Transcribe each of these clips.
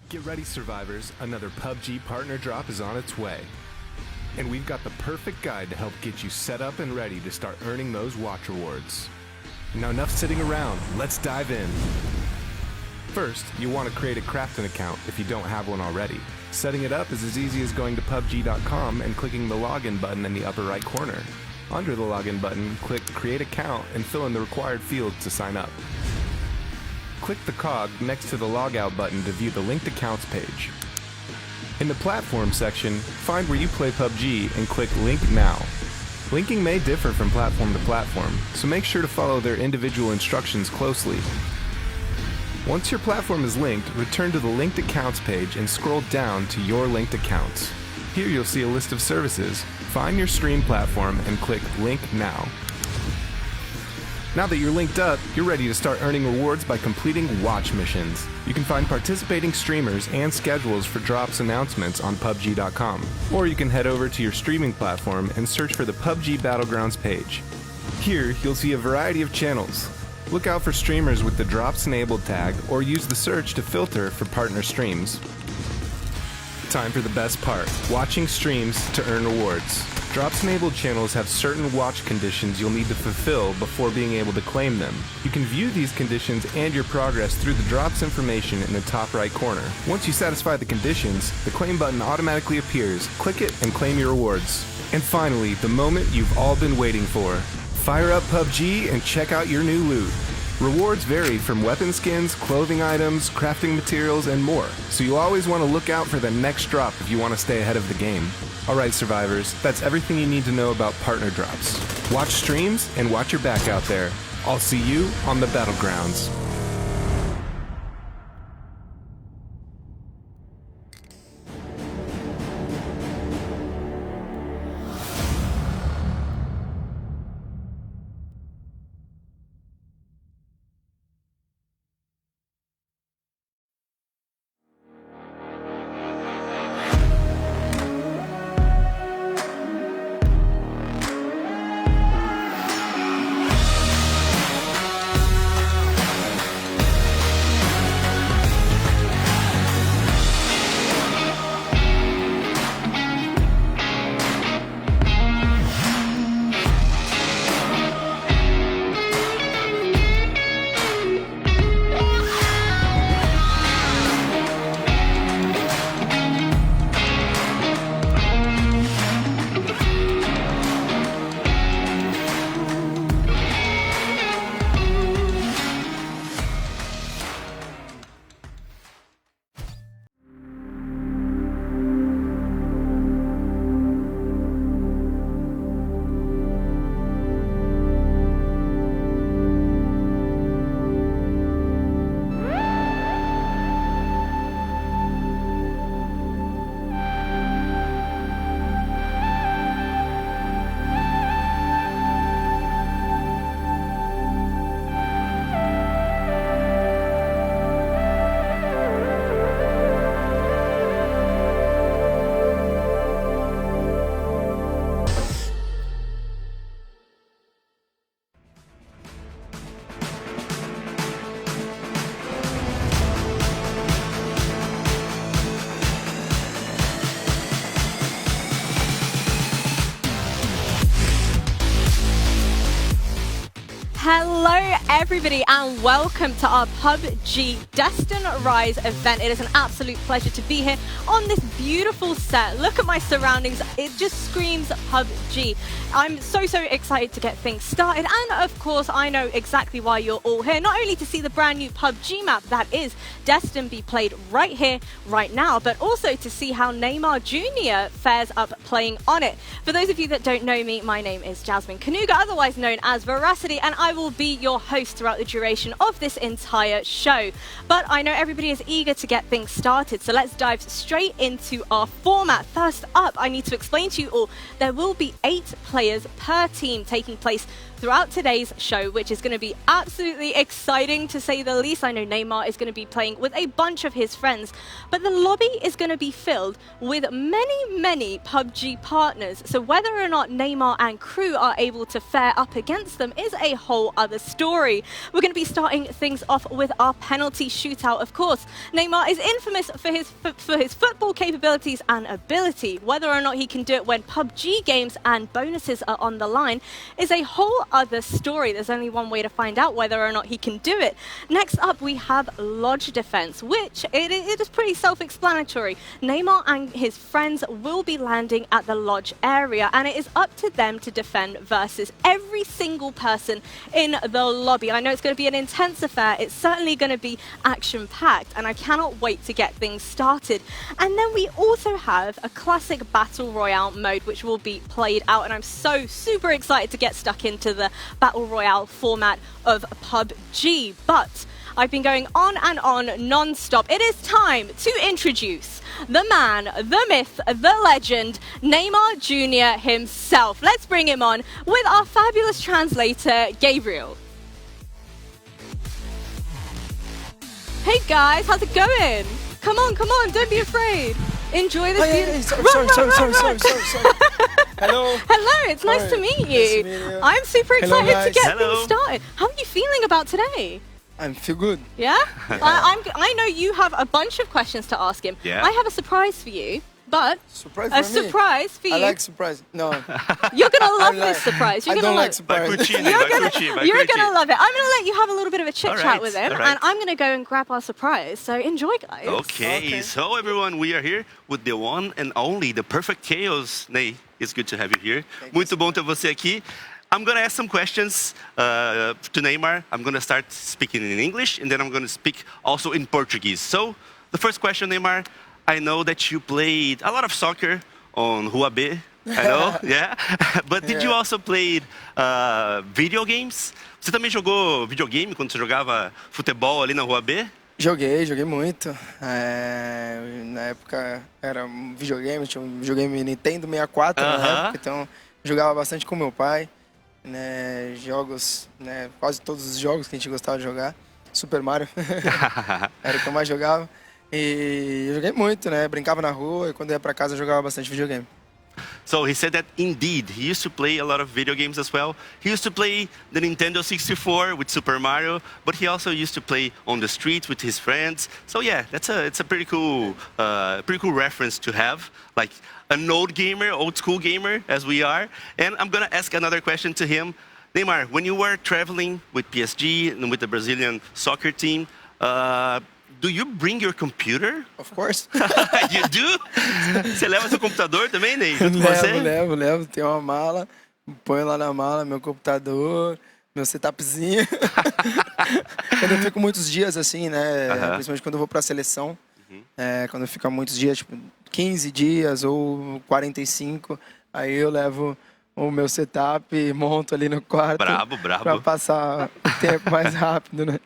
Get ready, survivors. Another PUBG partner drop is on its way. And we've got the perfect guide to help get you set up and ready to start earning those watch rewards. Now enough sitting around, let's dive in. First, you'll want to create a crafting account if you don't have one already. Setting it up is as easy as going to PUBG.com and clicking the login button in the upper right corner. Under the login button, click Create Account and fill in the required fields to sign up. Click the cog next to the logout button to view the linked accounts page. In the platform section, find where you play PUBG and click Link Now. Linking may differ from platform to platform, so make sure to follow their individual instructions closely. Once your platform is linked, return to the linked accounts page and scroll down to your linked accounts. Here you'll see a list of services. Find your stream platform and click Link Now. Now that you're linked up, you're ready to start earning rewards by completing watch missions. You can find participating streamers and schedules for drops announcements on PUBG.com. Or you can head over to your streaming platform and search for the PUBG Battlegrounds page. Here, you'll see a variety of channels. Look out for streamers with the Drops Enabled tag or use the search to filter for partner streams. Time for the best part, watching streams to earn rewards. Drops Enabled channels have certain watch conditions you'll need to fulfill before being able to claim them. You can view these conditions and your progress through the Drops information in the top right corner. Once you satisfy the conditions, the claim button automatically appears. Click it and claim your rewards. And finally, the moment you've all been waiting for. Fire up PUBG and check out your new loot. Rewards vary from weapon skins, clothing items, crafting materials, and more, so you'll always want to look out for the next drop if you want to stay ahead of the game. Alright survivors, that's everything you need to know about partner drops. Watch streams and watch your back out there. I'll see you on the Battlegrounds. Hello everybody and welcome to our PUBG Destin Rise event. It is an absolute pleasure to be here on this beautiful set. Look at my surroundings, it just screams PUBG. I'm so excited to get things started, and of course I know exactly why you're all here. Not only to see the brand new PUBG map that is Destin be played right here, right now, but also to see how Neymar Jr. fares up playing on it. For those of you that don't know me, my name is Jasmine Kanuga, otherwise known as Veracity, and I will be your host throughout the duration of this entire show. But I know everybody is eager to get things started, so let's dive straight into our format. First up, I need to explain to you all, there will be 8 players per team taking place throughout today's show, which is going to be absolutely exciting to say the least. I know Neymar is going to be playing with a bunch of his friends, but the lobby is going to be filled with many PUBG partners. So whether or not Neymar and crew are able to fare up against them is a whole other story. story. We're going to be starting things off with our penalty shootout, of course. Neymar is infamous for his football capabilities and ability. Whether or not he can do it when PUBG games and bonuses are on the line is a whole other story. There's only one way to find out whether or not he can do it. Next up, we have Lodge Defense, which it is pretty self-explanatory. Neymar and his friends will be landing at the lodge area, and it is up to them to defend versus every single person in the lobby. I know it's going to be an intense affair. It's certainly going to be action-packed, and I cannot wait to get things started. And then we also have a classic Battle Royale mode, which will be played out, and I'm so super excited to get stuck into the Battle Royale format of PUBG. But I've been going on and on non-stop. It is time to introduce the man, the myth, the legend, Neymar Jr. himself. Let's bring him on with our fabulous translator, Gabriel. Hey guys, how's it going? Come on, don't be afraid. Enjoy this. Sorry. Hello. Hello, it's nice to meet you. Nice to meet you. I'm super excited to get Hello. things started. How are you feeling about today? I feel good. Yeah? I know you have a bunch of questions to ask him. Yeah. I have a surprise for you, but Surprise a for me. surprise for you. I like surprise. No, You're going to love I like- this surprise. I You're don't gonna like love surprise. You're gonna love it. I'm gonna let you have a little bit of a chit chat Alright, with him, alright. and I'm gonna go and grab our surprise. So enjoy, guys. Okay, so everyone, we are here with the one and only, the perfect chaos. Ney, it's good to have you here. Muito bom ter você aqui. I'm gonna ask some questions to Neymar. I'm gonna start speaking in English, and then I'm gonna speak also in Portuguese. So, the first question, Neymar, I know that you played a lot of soccer on Rua B. I know, yeah. But did you also play video games? Você também jogou videogame quando você jogava futebol ali na Rua B? Joguei muito. Na época era um videogame, tinha um videogame Nintendo 64 na época, então jogava bastante com meu pai. Né, jogos, né, quase todos os jogos que a gente gostava de jogar. Super Mario era o que eu mais jogava. E eu joguei muito, né? Brincava na rua e quando ia pra casa eu jogava bastante videogame. So he said that indeed he used to play a lot of video games as well. He used to play the Nintendo 64 with Super Mario, but he also used to play on the street with his friends. So yeah, it's a pretty cool reference to have, like an old school gamer as we are. And I'm gonna ask another question to him. Neymar, when you were traveling with PSG and with the Brazilian soccer team, do you bring your computer? Of course. You do? Você leva seu computador também, Ney? Junto com você? Levo. Tem uma mala, ponho lá na mala meu computador, meu setupzinho. Quando eu fico muitos dias assim, né? Principalmente quando eu vou pra seleção. Quando eu fico muitos dias, tipo 15 dias ou 45, aí eu levo o meu setup e monto ali no quarto. Brabo. Pra passar o tempo mais rápido, né?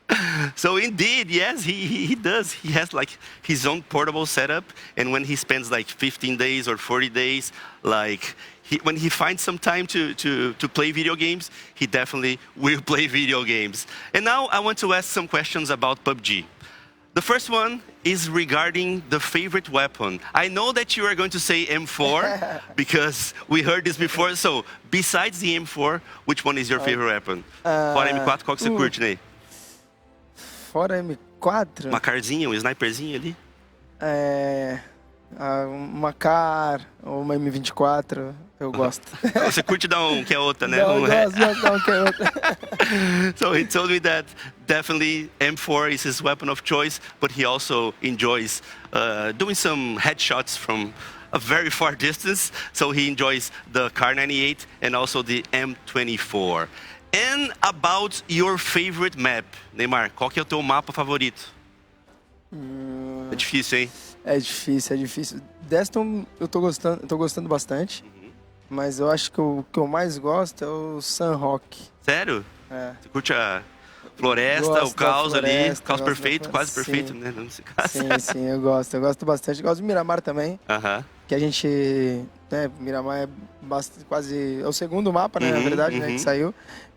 So indeed, yes, he does. He has like his own portable setup, and when he spends like 15 days or 40 days, like when he finds some time to play video games, he definitely will play video games. And now I want to ask some questions about PUBG. The first one is regarding the favorite weapon. I know that you are going to say M4 because we heard this before. So, besides the M4, which one is your favorite weapon? Fora M4, qual que você curte, Ney? Fora M4? Uma carzinha, um sniperzinho ali? Uma CAR ou uma M24, eu gosto. Você curte dar um que é outra, né? Não, eu gosto de dar um que é outra. So he told me that definitely M4 is his weapon of choice, but he also enjoys doing some headshots from a very far distance. So he enjoys the Car 98 and also the M24. And about your favorite map, Neymar, qual que é o teu mapa favorito? É difícil, hein? É difícil. DESTON eu tô gostando bastante, mas eu acho que o que eu mais gosto é o Sun Rock. Sério? É. Você curte a floresta, Gosto o caos da ali, floresta, caos gosto da perfeito, quase floresta, perfeito, sim. né? Nesse caso. Sim, eu gosto bastante. Gosto de Miramar também, Aham. que a gente, né, Miramar é quase é o segundo mapa, né, na verdade, né, que saiu.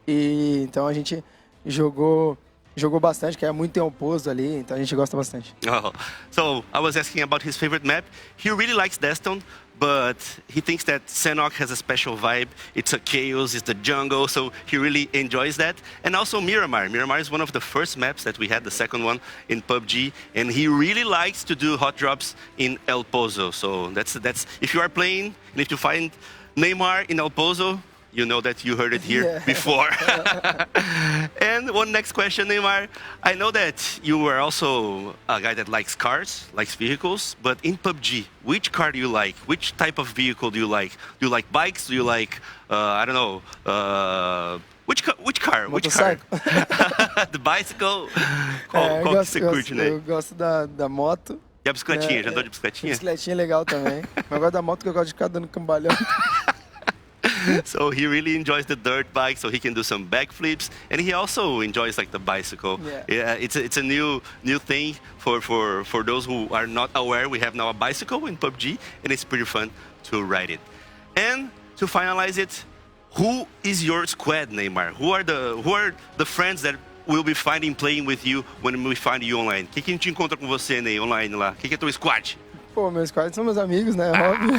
E então a gente jogou jogou bastante, que é muito temposo ali, então a gente gosta bastante. Oh, so I was asking about his favorite map. He really likes Deston, but he thinks that Senok has a special vibe. It's a chaos, it's the jungle, so he really enjoys that. And also Miramar. Miramar is one of the first maps that we had, the second one in PUBG, and he really likes to do hot drops in El Pozo. So that's if you are playing and if you find Neymar in El Pozo, you know that you heard it here before. And one next question, Neymar. I know that you were also a guy that likes cars, likes vehicles, but in PUBG, which car do you like? Which type of vehicle do you like? Do you like bikes? Do you like, I don't know, which car? Which car? The bicycle? Qual que você curte, né? Eu gosto da moto. E a bicicletinha? Já andou de bicicletinha? Bicicletinha é legal também. Mas eu gosto da moto que eu gosto de ficar dando cambalhão. So he really enjoys the dirt bike, so he can do some backflips, and he also enjoys like the bicycle. Yeah, it's a new thing for those who are not aware. We have now a bicycle in PUBG, and it's pretty fun to ride it. And to finalize it, who is your squad, Neymar? Who are the friends that we'll be finding playing with you when we find you online? O que a gente encontra com você, Ney, online lá? O que é teu squad? Pô, meus squad são meus amigos, né? Óbvio.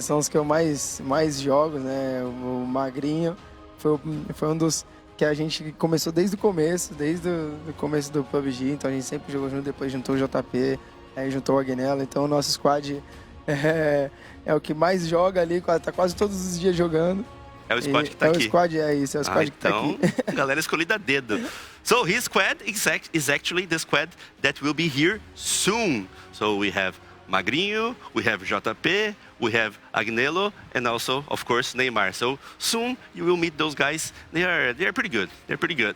São os que eu mais jogo, né? O Magrinho foi um dos que a gente começou desde o começo do PUBG, então a gente sempre jogou junto, depois juntou o JP, aí juntou o Agnello, então o nosso squad é o que mais joga ali, tá quase todos os dias jogando. É o squad que tá aqui. É o squad, é isso, é o squad que tá aqui. Então, galera escolhida a dedo. So his squad is actually the squad that will be here soon. So we have Magrinho, we have JP, we have Agnello, and also, of course, Neymar. So soon you will meet those guys. They are pretty good. They're pretty good.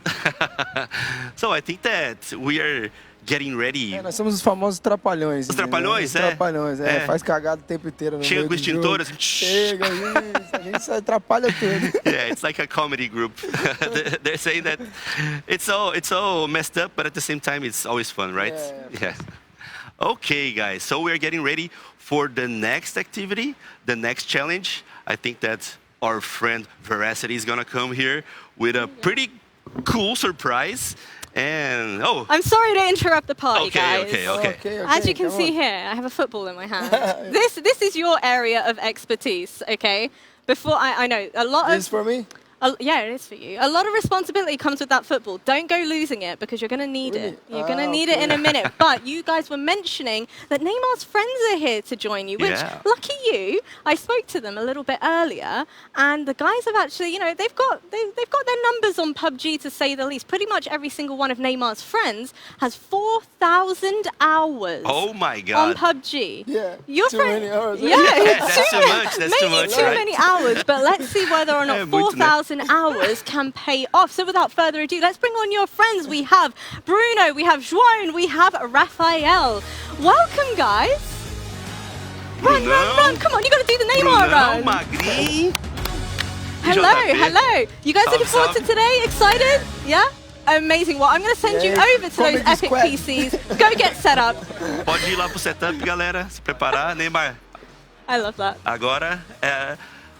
So I think that we are getting ready. Nós somos os famosos trapalhões. Os trapalhões, né? Trapalhões, faz cagada o tempo inteiro. Chega com o extintor, assim. Chega, isso, a gente atrapalha tudo. Yeah, it's like a comedy group. They're saying that it's so messed up, but at the same time, it's always fun, right? Yeah. Okay, guys, so we're getting ready for the next activity, the next challenge. I think that our friend Veracity is gonna come here with a pretty cool surprise. And I'm sorry to interrupt the party, guys. Okay. As you can see here, I have a football in my hand. This is your area of expertise, okay? Before I know a lot of. This is for me. Yeah, it is for you. A lot of responsibility comes with that football. Don't go losing it because you're going to need it. You're going to need it in a minute. But you guys were mentioning that Neymar's friends are here to join you, which, lucky you, I spoke to them a little bit earlier, and the guys have actually, they've got their numbers on PUBG, to say the least. Pretty much every single one of Neymar's friends has 4,000 hours. Oh my God. On PUBG. Yeah. Too many hours. Yeah, that's too much. That's too much. Maybe too many hours, but let's see whether or not 4,000 hours can pay off. So without further ado, let's bring on your friends. We have Bruno, we have João, we have Raphael. Welcome, guys. Run. Come on, you got to do the Neymar run. Magrinho. Hello. You guys looking forward to today? Excited? Yeah? Amazing. Well, I'm going to send you over to those epic PCs. Go get set up. Pode ir lá pro setup, galera. Se preparar. Neymar. I love that. Agora é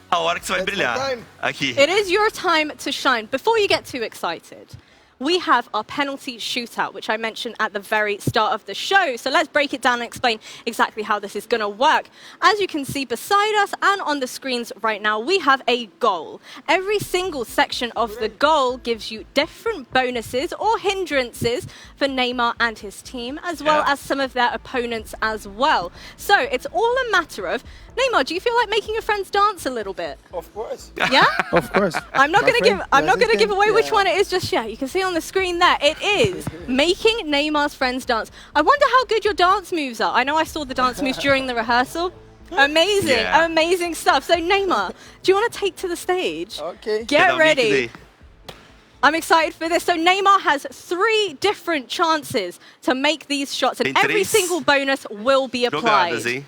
a hora que você vai brilhar. Aqui. It is your time to shine. Before you get too excited, we have our penalty shootout, which I mentioned at the very start of the show. So let's break it down and explain exactly how this is going to work. As you can see beside us and on the screens right now, we have a goal. Every single section of the goal gives you different bonuses or hindrances for Neymar and his team, as well as some of their opponents as well. So it's all a matter of, Neymar, do you feel like making your friends dance a little bit? Of course. Yeah? Of course. I'm not going to give away which one it is just yet. You can see on the screen there. It is making Neymar's friends dance. I wonder how good your dance moves are. I know I saw the dance moves during the rehearsal. Amazing. Amazing stuff. So Neymar, do you want to take to the stage? Okay. Get ready. I'm excited for this. So Neymar has 3 different chances to make these shots, and every single bonus will be applied.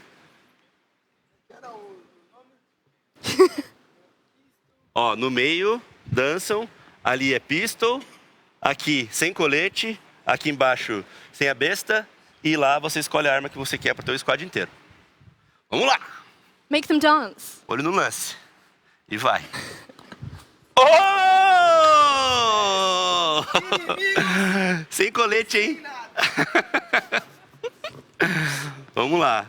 Ó, no meio, dançam. Ali é pistol. Aqui, sem colete. Aqui embaixo, sem a besta. E lá você escolhe a arma que você quer para o teu squad inteiro. Vamos lá! Make them dance. Olho no lance. E vai. Oh! Sem colete, hein? Vamos lá.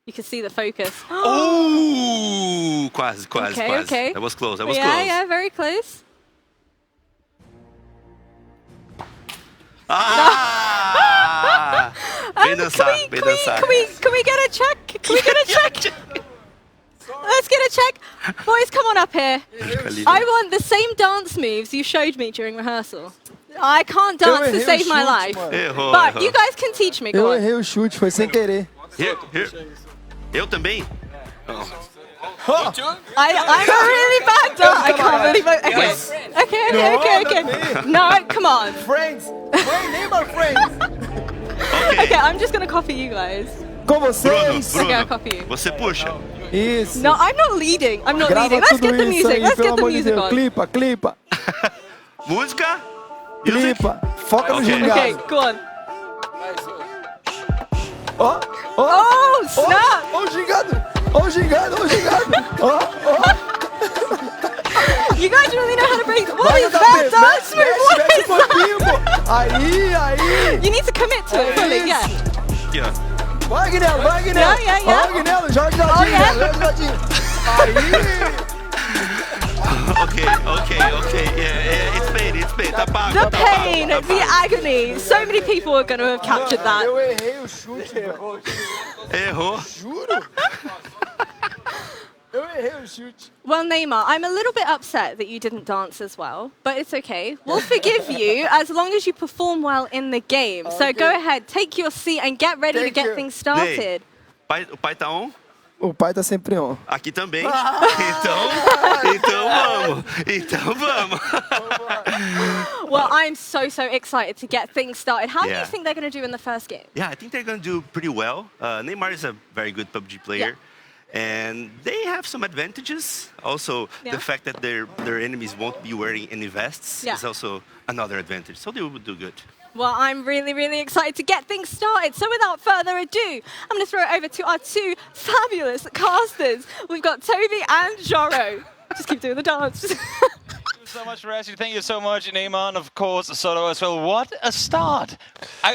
You can see the focus. Oh! Quase. Okay. That was close. Yeah, very close. Ah! Vem dançar. Can we get a check? Can we get a check? Let's get a check. Boys, come on up here. I want the same dance moves you showed me during rehearsal. I can't dance to save my life. But you guys can teach me. Go Eu on. errei o chute, foi sem querer. Here. Eu também? I'm a really bad dancer. I can't believe it. Okay. No, come on. Friends! Neymar friends! Okay, I'm just gonna copy you guys. Com vocês! Okay, I'll copy you. Você puxa. Isso. No, I'm not leading. Let's tudo get the isso music. aí, Let's pelo get the amor de music Deus. on. Clipa. Música? Music? Clipa. Foca no Okay. gingado. Okay, go on. Ó. Oh, snap! Ó o gingado. Ó. You guys really know how to break. What Vai, is that dance move? What mexe is um pouquinho, pô. Aí. You need to commit to it fully, yeah. Aqui, ó. Vai, Guinelo. Yeah. Ó, Guinelo, joga de ladinho. yeah. Joga de ladinho. Aí. Okay. Yeah, it's paid. Tá pago. The pain, the agony. So many people are going to have captured that. Eu errei o chute. Errou. Juro. Eu errei o chute. Well, Neymar, I'm a little bit upset that you didn't dance as well, but it's okay. We'll forgive you as long as you perform well in the game. So go ahead, take your seat and get ready to get things started. O pai tá on? O pai tá sempre on. Aqui também. Então vamos. Well, I'm so excited to get things started. How do you Yeah. think they're going to do in the first game? Yeah, I think they're going to do pretty well. Neymar is a very good PUBG player. And they have some advantages. Also, the fact that their enemies won't be wearing any vests is also another advantage. So they will do good. Well, I'm really excited to get things started. So without further ado, I'm going to throw it over to our two fabulous casters. We've got Toby and Joro. Just keep doing the dance. Thank you so much, Rashi. Thank you so much, Neymar, and of course, Soto as well. What a start!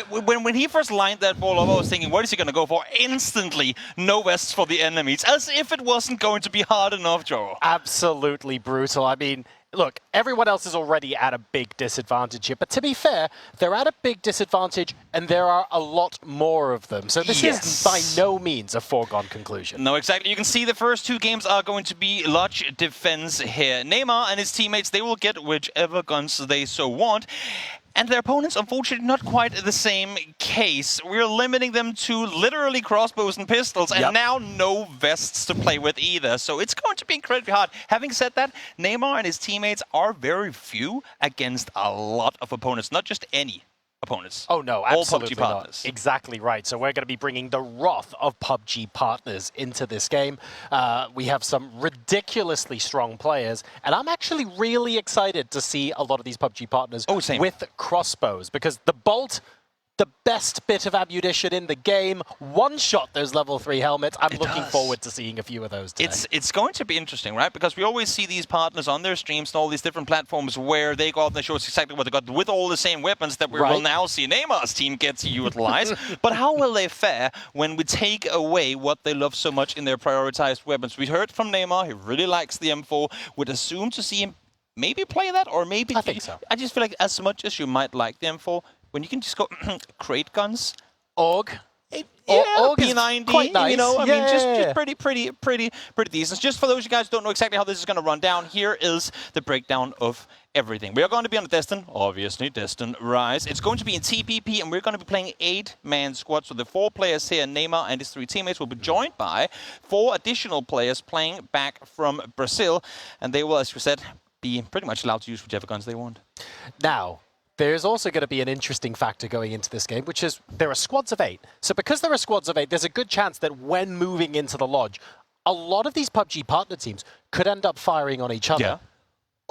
When he first lined that ball up, I was thinking, what is he going to go for? Instantly, no vests for the enemies, as if it wasn't going to be hard enough, Joe. Absolutely brutal. I mean, look, everyone else is already at a big disadvantage here, but to be fair, they're at a big disadvantage and there are a lot more of them. So this is by no means a foregone conclusion. No, exactly. You can see the first two games are going to be large defense here. Neymar and his teammates, they will get whichever guns they so want. And their opponents, unfortunately, not quite the same case. We're limiting them to literally crossbows and pistols, and now no vests to play with either. So it's going to be incredibly hard. Having said that, Neymar and his teammates are very few against a lot of opponents, not just any opponents. Oh no, all absolutely PUBG not. partners. Exactly right. So we're going to be bringing the wrath of PUBG partners into this game. We have some ridiculously strong players, and I'm actually really excited to see a lot of these PUBG partners with crossbows, because the bolt, the best bit of ammunition in the game, one-shot those level 3 helmets. I'm looking forward to seeing a few of those today. It's going to be interesting, right? Because we always see these partners on their streams and all these different platforms where they go out and they show us exactly what they got with all the same weapons that we will now see Neymar's team get to utilize. But how will they fare when we take away what they love so much in their prioritized weapons? We heard from Neymar, he really likes the M4. Would assume to see him maybe play that, or maybe... I think so. I just feel like as much as you might like the M4, when you can just go crate guns, AUG. AUG P90, quite nice. you know, I mean, just pretty decent. Just for those of you guys who don't know exactly how this is going to run down, here is the breakdown of everything. We are going to be on the Destin, obviously, Destin Rise. It's going to be in TPP, and we're going to be playing 8-man squad. So the 4 players here, Neymar and his 3 teammates, will be joined by 4 additional players playing back from Brazil, and they will, as we said, be pretty much allowed to use whichever guns they want. Now, there's also going to be an interesting factor going into this game, which is there are squads of 8. So because there are squads of 8, there's a good chance that when moving into the lodge, a lot of these PUBG partner teams could end up firing on each other.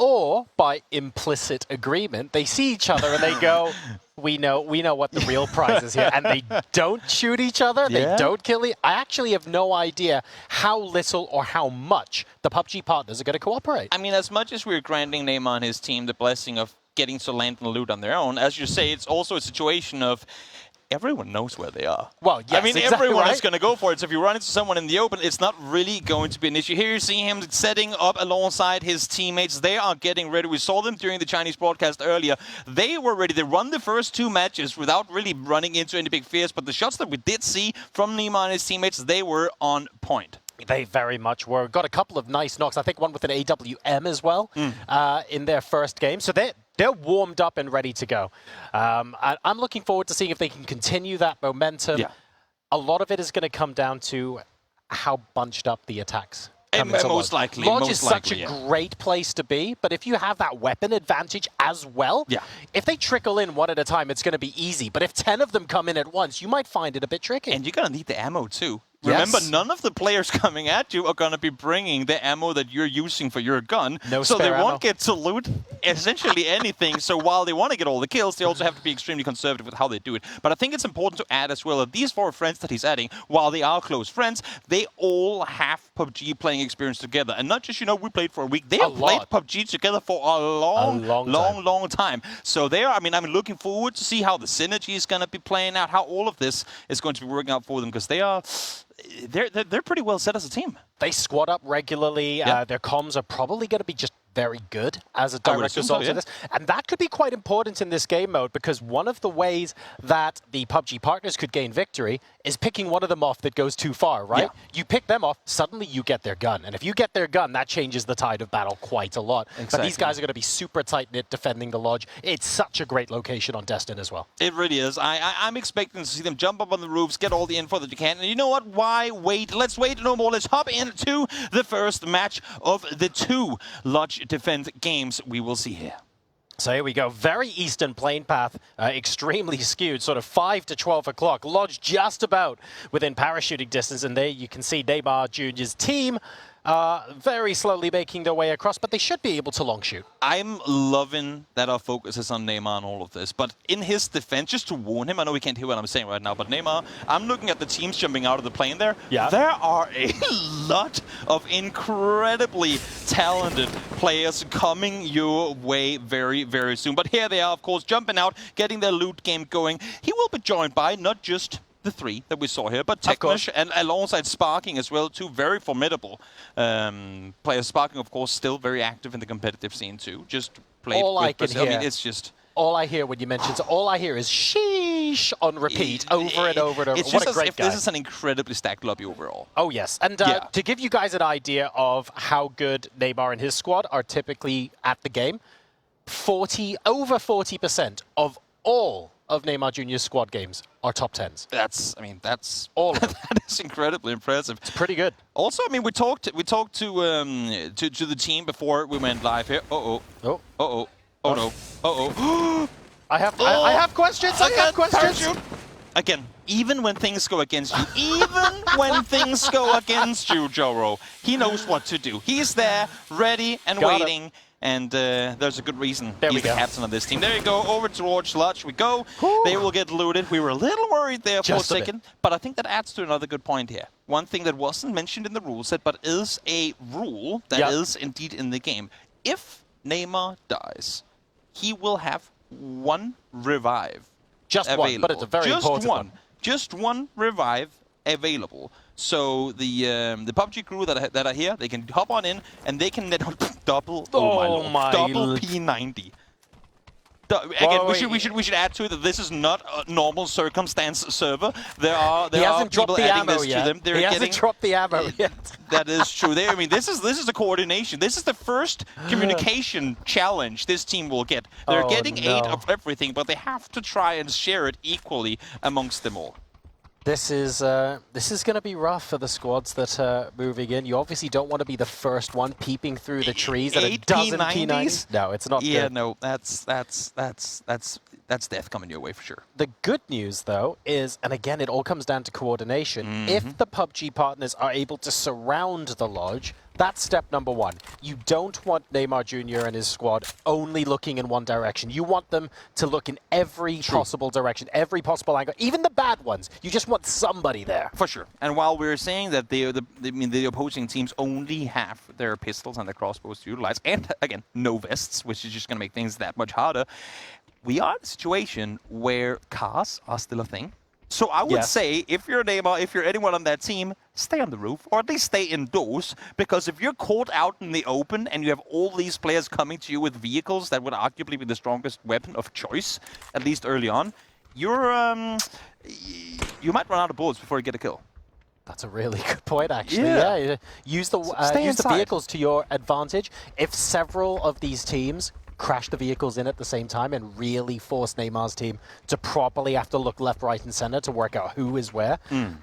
or by implicit agreement, they see each other and they go, we know what the real prize is here. And they don't shoot each other. They don't kill each other. I actually have no idea how little or how much the PUBG partners are going to cooperate. I mean, as much as we're granting Neymar and his team the blessing of getting to land and loot on their own, as you say, it's also a situation of everyone knows where they are. Well, yes, I mean, exactly everyone right. is going to go for it. So if you run into someone in the open, it's not really going to be an issue. Here you see him setting up alongside his teammates. They are getting ready. We saw them during the Chinese broadcast earlier. They were ready. They run the first 2 matches without really running into any big fears. But the shots that we did see from Neymar and his teammates, they were on point. They very much were. Got a couple of nice knocks. I think one with an AWM as well in their first game. So they're warmed up and ready to go. I'm looking forward to seeing if they can continue that momentum. Yeah. A lot of it is going to come down to how bunched up the attacks. Most likely. Lodge is such a great place to be, but if you have that weapon advantage as well, if they trickle in one at a time, it's going to be easy. But if 10 of them come in at once, you might find it a bit tricky. And you're going to need the ammo too. Remember, none of the players coming at you are going to be bringing the ammo that you're using for your gun. So they won't get to loot essentially anything. So while they want to get all the kills, they also have to be extremely conservative with how they do it. But I think it's important to add as well that these 4 friends that he's adding, while they are close friends, they all have PUBG playing experience together. And not just, we played for a week. They have played PUBG together for a long time. So they are, I'm looking forward to see how the synergy is going to be playing out, how all of this is going to be working out for them, because they're pretty well set as a team. They squad up regularly. Their comms are probably going to be just very good as a direct result of this. And that could be quite important in this game mode, because one of the ways that the PUBG partners could gain victory is picking one of them off that goes too far, right? You pick them off, suddenly you get their gun. And if you get their gun, that changes the tide of battle quite a lot. Exactly. But these guys are going to be super tight-knit defending the lodge. It's such a great location on Destin as well. It really is. I'm expecting to see them jump up on the roofs, get all the info that you can. And you know what? Why wait? Let's wait no more. Let's hop into the first match of the 2 lodge defense games we will see here. So here we go. Very eastern plane path, extremely skewed, sort of 5 to 12 o'clock. Lodge just about within parachuting distance, and there you can see Neymar Jr.'s team very slowly making their way across, but they should be able to long shoot. I'm loving that our focus is on Neymar and all of this, but in his defense, just to warn him, I know he can't hear what I'm saying right now, but Neymar, I'm looking at the teams jumping out of the plane there. There are a lot of incredibly talented players coming your way very, very soon. But here they are, of course, jumping out, getting their loot game going. He will be joined by not just the 3 that we saw here, but Tekmash and alongside Sparking as well, 2 very formidable players. Sparking, of course, still very active in the competitive scene too. Just played with Brazil. It's just... All I hear when you mention it, all I hear is sheesh on repeat over and over and over. It's what just a great guy. This is an incredibly stacked lobby overall. Oh, yes. And to give you guys an idea of how good Neymar and his squad are typically at the game, over 40% of all of Neymar Jr.'s squad games are top 10s. That's all of them. That is incredibly impressive. It's pretty good. Also, we talked to the team before we went live here. Oh no. I have questions. I have questions. Again, even when things go against you, Joro, he knows what to do. He's there, ready and waiting. And there's a good reason he's the captain of this team. There you go, over towards Lodge we go. Whew. They will get looted. We were a little worried there for a second, but I think that adds to another good point here. One thing that wasn't mentioned in the rule set, but is a rule that is indeed in the game. If Neymar dies, he will have 1 revive. Just available. 1, but it's a very important one. Just 1 revive available. So the PUBG crew that are here, they can hop on in and they can net double. Oh my double P90. Again, we should add to it that this is not a normal circumstance server. There are people adding this to them. He hasn't dropped the ammo yet. That is true. This is a coordination. This is the first communication challenge this team will get. They're getting 8 of everything, but they have to try and share it equally amongst them all. This is going to be rough for the squads that are moving in. You obviously don't want to be the first one peeping through the trees at a dozen P90s. No, it's not good. No, that's death coming your way for sure. The good news, though, is, and again, it all comes down to coordination. If the PUBG partners are able to surround the lodge, That's step number one. You don't want Neymar Jr. and his squad only looking in one direction. You want them to look in every possible direction, every possible angle, even the bad ones. You just want somebody there. For sure. And while we're saying that the opposing teams only have their pistols and their crossbows to utilize, and again, no vests, which is just going to make things that much harder, we are in a situation where cars are still a thing. So I would say, if you're Neymar, if you're anyone on that team, stay on the roof, or at least stay indoors, because if you're caught out in the open and you have all these players coming to you with vehicles that would arguably be the strongest weapon of choice, at least early on, you're you might run out of bullets before you get a kill. That's a really good point, actually. Yeah. Use the vehicles to your advantage. If several of these teams crash the vehicles in at the same time and really force Neymar's team to properly have to look left, right, and center to work out who is where,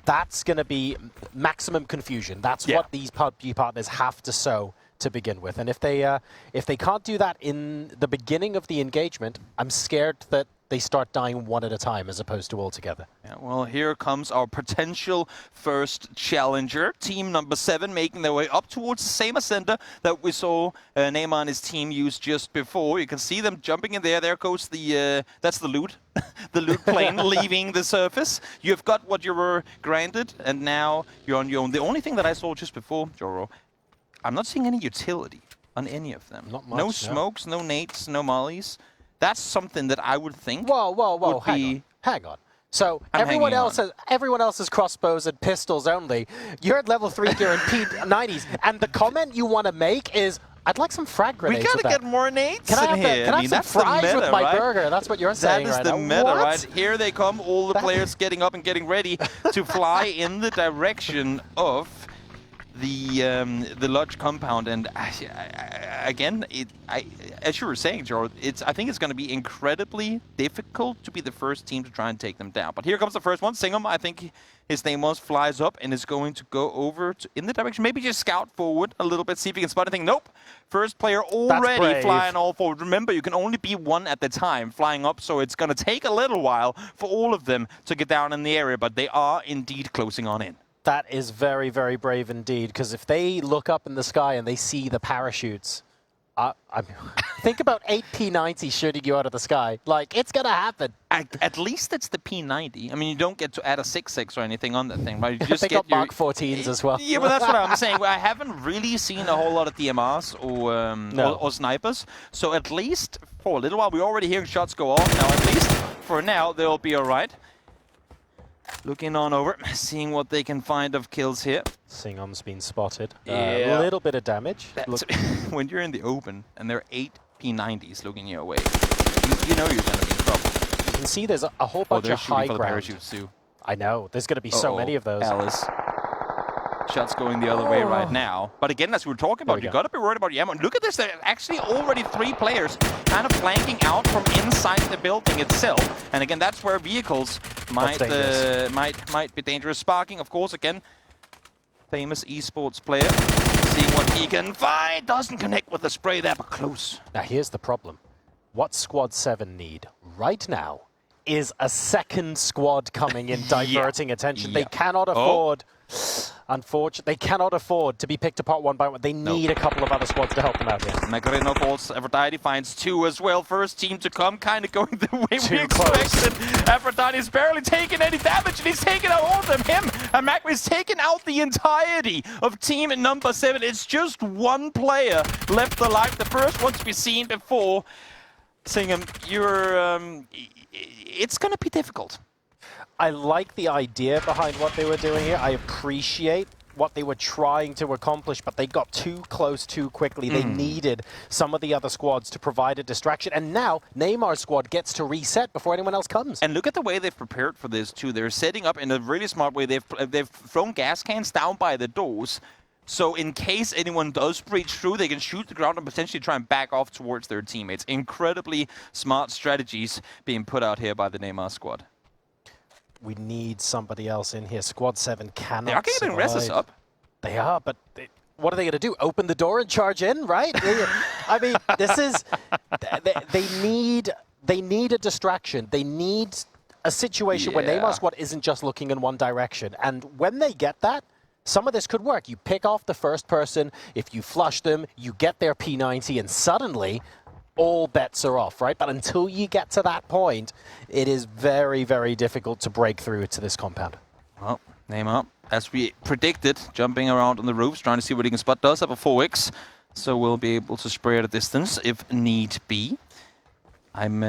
that's going to be maximum confusion. That's what these PUBG partners have to sow to begin with. And if they can't do that in the beginning of the engagement, I'm scared that they start dying one at a time as opposed to all together. Yeah, well, here comes our potential first challenger. Team number 7 making their way up towards the same ascender that we saw Neymar and his team use just before. You can see them jumping in there. There goes the, that's the loot. The loot plane leaving the surface. You've got what you were granted, and now you're on your own. The only thing that I saw just before, Joro, I'm not seeing any utility on any of them. Not much, no smokes, no nades, no mollies. That's something that I would think. Whoa! Hang on. So everyone else's crossbows and pistols only. You're at level 3 gear in P90s, and the comment you want to make is, "I'd like some frag grenades." We gotta get more nades Can I in here. Can I have some fries with my burger? That's what you're saying right now. That is the meta, right? Here they come, all the players getting up and getting ready to fly in the direction of the Lodge compound, and again, as you were saying, Joe, I think it's going to be incredibly difficult to be the first team to try and take them down. But here comes the first one. Singham, I think his name flies up and is going to go over in the direction. Maybe just scout forward a little bit, see if he can spot anything. Nope. First player already flying all forward. Remember, you can only be one at the time flying up, so it's going to take a little while for all of them to get down in the area, but they are indeed closing on in. That is very, very brave indeed, because if they look up in the sky and they see the parachutes, think about 8 P90 shooting you out of the sky. Like, it's going to happen. At least it's the P90. I mean, you don't get to add a 6.6 or anything on that thing, right? You just they got Mark 14s as well. Yeah, but that's what I'm saying. I haven't really seen a whole lot of DMRs or snipers. So at least for a little while, we're already hearing shots go off. Now, at least for now, they'll be all right. Looking on over, seeing what they can find of kills here. Singham's been spotted. A little bit of damage. When you're in the open and there are 8 P90s looking your way, you know you're going to be in trouble. You can see there's a whole bunch of high ground. Parachutes too. I know. There's going to be so many of those. Alice. Shots going the other way right now. But again, as we were talking about, you got to be worried about Yamon. Look at this. There are actually already 3 players kind of flanking out from inside the building itself. And again, that's where vehicles might be dangerous. Sparking, of course, again, famous esports player. Seeing what he can find. Doesn't connect with the spray there, but close. Now, here's the problem. What Squad 7 need right now is a second squad coming in, diverting attention. They cannot afford... Unfortunately, they cannot afford to be picked apart one by one. They need a couple of other squads to help them out here. Macareno falls. Aphrodite finds 2 as well. First team to come, kind of going the way we expected. Aphrodite is barely taking any damage, and he's taking out all of them. Him and Mac is taking out the entirety of team number 7. It's just one player left alive. The first one to be seen before. Singham, it's going to be difficult. I like the idea behind what they were doing here. I appreciate what they were trying to accomplish, but they got too close too quickly. They needed some of the other squads to provide a distraction, and now Neymar's squad gets to reset before anyone else comes. And look at the way they've prepared for this too. They're setting up in a really smart way. They've thrown gas cans down by the doors, so in case anyone does breach through, they can shoot the ground and potentially try and back off towards their teammates. Incredibly smart strategies being put out here by the Neymar squad. We need somebody else in here. Squad 7 cannot They are getting reses up. They are, but what are they going to do? Open the door and charge in, right? I mean, this is... They need a distraction. They need a situation where Neymar's squad isn't just looking in one direction. And when they get that, some of this could work. You pick off the first person, if you flush them, you get their P90, and suddenly all bets are off, right? But until you get to that point, it is very, very difficult to break through to this compound. Well, Neymar, as we predicted, jumping around on the roofs, trying to see what he can spot. Does have a 4x, so we'll be able to spray at a distance if need be. I'm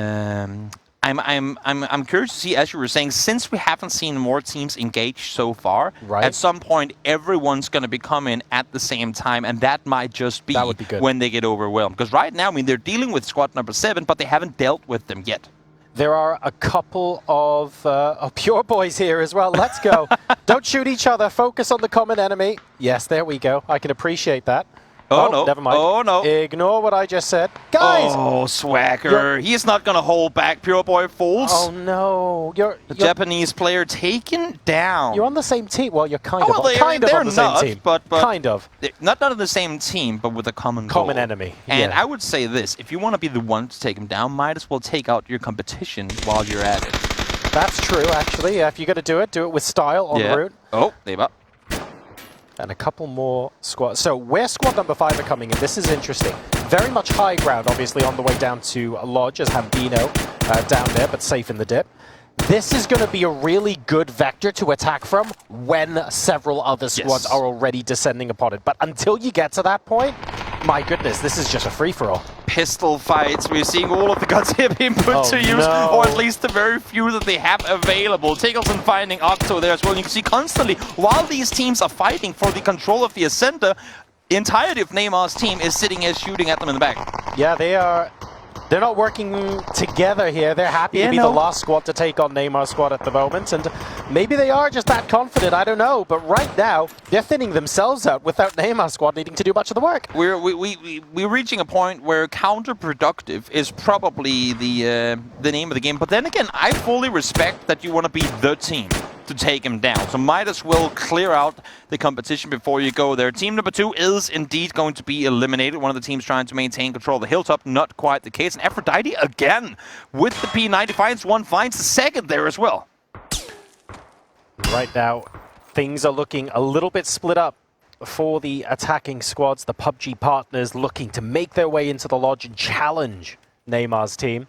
curious to see, as you were saying, since we haven't seen more teams engage so far, right. At some point everyone's going to be coming at the same time, and that might just be when they get overwhelmed. Because right now, I mean, they're dealing with squad number 7, but they haven't dealt with them yet. There are a couple of pure boys here as well. Let's go. Don't shoot each other. Focus on the common enemy. Yes, there we go. I can appreciate that. Oh, no. Never mind. Oh, no. Ignore what I just said. Guys! Oh, Swagger. He's not going to hold back. Pure Boy Fools. Oh, no. You're Japanese player taken down. You're on the same team. Well, you're kind of on the same team. But kind of. Not on the same team, but with a common goal. Enemy. And yeah. I would say this. If you want to be the one to take him down, might as well take out your competition while you're at it. That's true, actually. Yeah, if you're going to do it with style on the route. Oh, they've up. And a couple more squads. So where squad number 5 are coming in, this is interesting. Very much high ground, obviously, on the way down to Lodge as Hambino down there, but safe in the dip. This is going to be a really good vector to attack from when several other squads are already descending upon it. But until you get to that point, my goodness, this is just a free-for-all. Pistol fights. We're seeing all of the guns here being put to use, or at least the very few that they have available. Tiggleton finding Octo there as well. You can see constantly, while these teams are fighting for the control of the Ascender, the entirety of Neymar's team is sitting here shooting at them in the back. Yeah, they're not working together here. They're happy to be the last squad to take on Neymar's squad at the moment. And maybe they are just that confident, I don't know. But right now, they're thinning themselves out without Neymar's squad needing to do much of the work. We're reaching a point where counterproductive is probably the name of the game. But then again, I fully respect that you want to be the team to take him down. So might as well clear out the competition before you go there. Team number 2 is indeed going to be eliminated. One of the teams trying to maintain control of the hilltop. Not quite the case. And Aphrodite again with the P90 finds one, finds the second there as well. Right now, things are looking a little bit split up for the attacking squads. The PUBG partners looking to make their way into the lodge and challenge Neymar's team.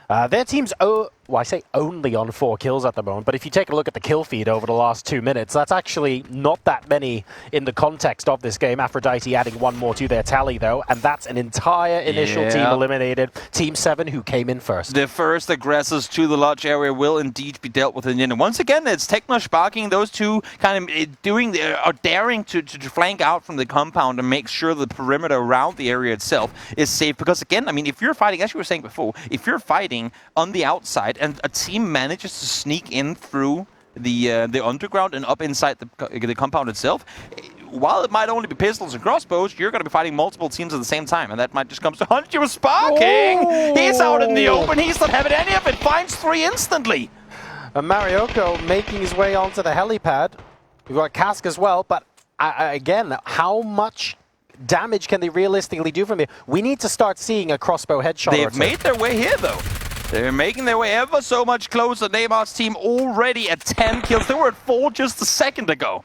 Their team's, I say only on 4 kills at the moment, but if you take a look at the kill feed over the last 2 minutes, that's actually not that many in the context of this game. Aphrodite adding 1 more to their tally, though, and that's an entire initial team eliminated. Team 7, who came in first. The first aggressors to the lodge area will indeed be dealt with in the end. And once again, it's Tekno Sparking, those two kind of daring to flank out from the compound and make sure the perimeter around the area itself is safe. Because again, I mean, if you're fighting, as you were saying before, if you're fighting on the outside and a team manages to sneak in through the underground and up inside the compound itself, while it might only be pistols and crossbows, you're going to be fighting multiple teams at the same time, and that might just come to hunt you. Sparking! Oh. He's out in the open. He's not having any of it. Finds 3 instantly. And Marioko making his way onto the helipad. We've got Cask as well, but again, how much damage can they realistically do from here? We need to start seeing a crossbow headshot. They've made their way here, though. They're making their way ever so much closer. Neymar's team already at 10 kills. They were at 4 just a second ago.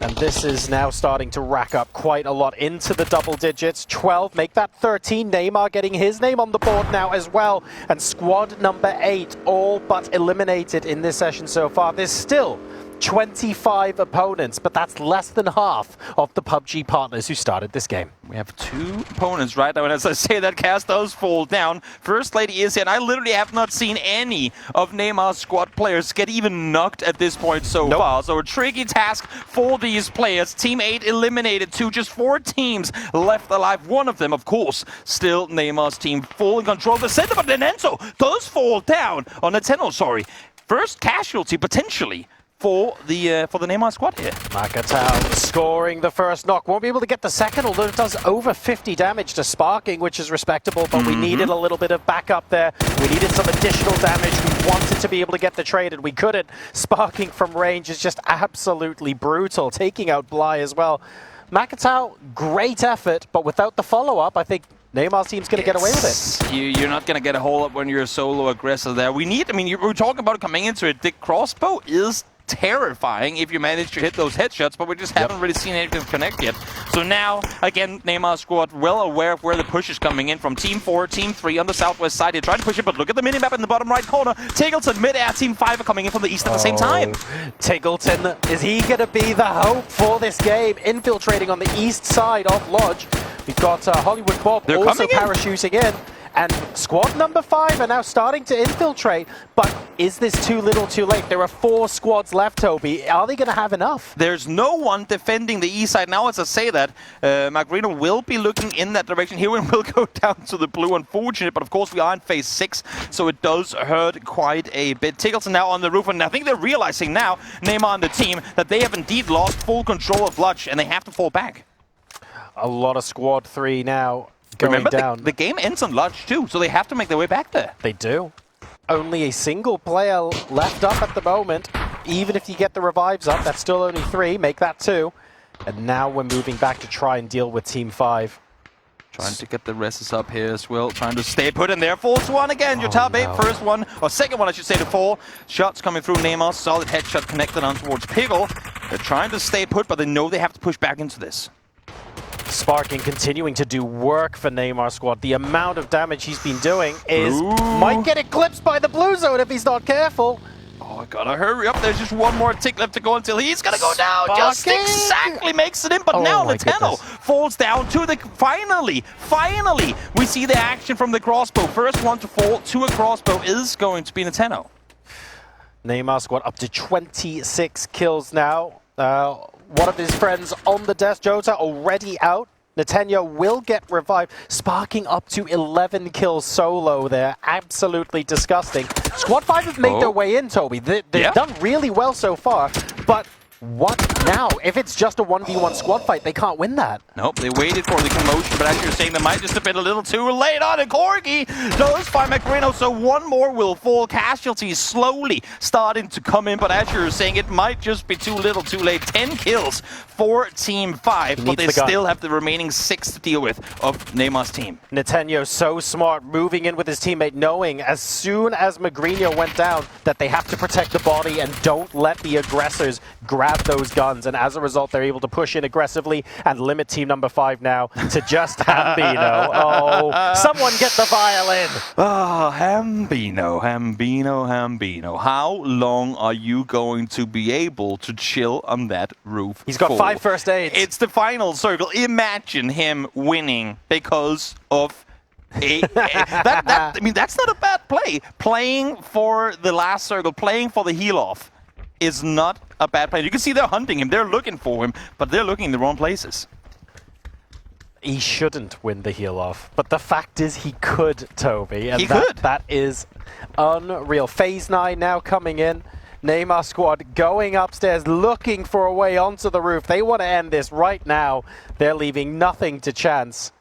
And this is now starting to rack up quite a lot into the double digits. 12, make that 13. Neymar getting his name on the board now as well. And squad number 8 all but eliminated in this session so far. There's still 25 opponents, but that's less than half of the PUBG partners who started this game. We have 2 opponents right now, and as I say that, Cass does fall down. First Lady is here, and I literally have not seen any of Neymar's squad players get even knocked at this point so far. So a tricky task for these players. Team 8 eliminated 2, just 4 teams left alive. One of them, of course, still Neymar's team, full in control of the center, but then Enzo does fall down on the Tenno, sorry. First casualty, potentially, for the Neymar squad here. Makatao scoring the first knock. Won't be able to get the second, although it does over 50 damage to Sparking, which is respectable, but we needed a little bit of backup there. We needed some additional damage. We wanted to be able to get the trade, and we couldn't. Sparking from range is just absolutely brutal, taking out Bly as well. Makatao, great effort, but without the follow-up, I think Neymar's team's going to get away with it. You're not going to get a hold up when you're a solo aggressor there. We need, I mean, you were talking about coming into it. The crossbow is terrifying if you manage to hit those headshots, but we just haven't really seen anything connect yet. So now, again, Neymar squad well aware of where the push is coming in from Team 4, Team 3 on the southwest side. They're trying to push it, but look at the minimap in the bottom right corner. Tiggleton mid-air, Team 5 are coming in from the east at the same time. Tiggleton, is he going to be the hope for this game? Infiltrating on the east side of Lodge. We've got Hollywood Bob also parachuting in. And squad number 5 are now starting to infiltrate, but is this too little too late? There are 4 squads left, Toby. Are they going to have enough? There's no one defending the east side. Now, as I say that, Magrino will be looking in that direction. Heron will go down to the blue, unfortunate, but of course we are in phase 6, so it does hurt quite a bit. Tiggleton now on the roof, and I think they're realizing now, Neymar and the team, that they have indeed lost full control of Lodge, and they have to fall back. A lot of squad 3 now. Remember, down. The game ends on Lodge too, so they have to make their way back there. They do. Only a single player left up at the moment. Even if you get the revives up, that's still only 3. Make that 2. And now we're moving back to try and deal with Team 5. Trying to get the rests up here as well. Trying to stay put in there. Falls one again. Your top 8. First one, or second one, I should say, to fall. Shots coming through Neymar. Solid headshot connected on towards Piggle. They're trying to stay put, but they know they have to push back into this. Sparking continuing to do work for Neymar squad. The amount of damage he's been doing is might get eclipsed by the blue zone if he's not careful. Oh, I gotta hurry up. There's just one more tick left to go until he's gonna go down. Sparking. Just exactly makes it in, but now Nintendo falls down to the... Finally, we see the action from the crossbow. First one to fall to a crossbow is going to be Nintendo. Neymar squad up to 26 kills now. One of his friends on the desk, Jota, already out. Netanyahu will get revived. Sparking up to 11 kills solo there. Absolutely disgusting. Squad 5 have made their way in, Toby. They've done really well so far, but what now? If it's just a 1v1 squad fight, they can't win that. Nope, they waited for the commotion, but as you're saying, they might just have been a little too late on it. Corgi does find Magrino, so one more will fall. Casualties slowly starting to come in, but as you're saying, it might just be too little too late. 10 kills for Team 5, but they still have the remaining 6 to deal with of Neymar's team. Netanyahu so smart, moving in with his teammate, knowing as soon as Magrino went down that they have to protect the body and don't let the aggressors grab those guns, and as a result they're able to push in aggressively and limit team number 5 now to just Hambino. Oh, someone get the violin! Oh, Hambino. How long are you going to be able to chill on that roof? He's got 5 first aids. It's the final circle. Imagine him winning because of I mean, that's not a bad play. Playing for the last circle, playing for the heal off is not a bad play. You can see they're hunting him, they're looking for him, but they're looking in the wrong places. He shouldn't win the heal off, but the fact is he could, Toby. And he could. That is unreal. Phase 9 now coming in. Neymar squad going upstairs, looking for a way onto the roof. They want to end this right now. They're leaving nothing to chance.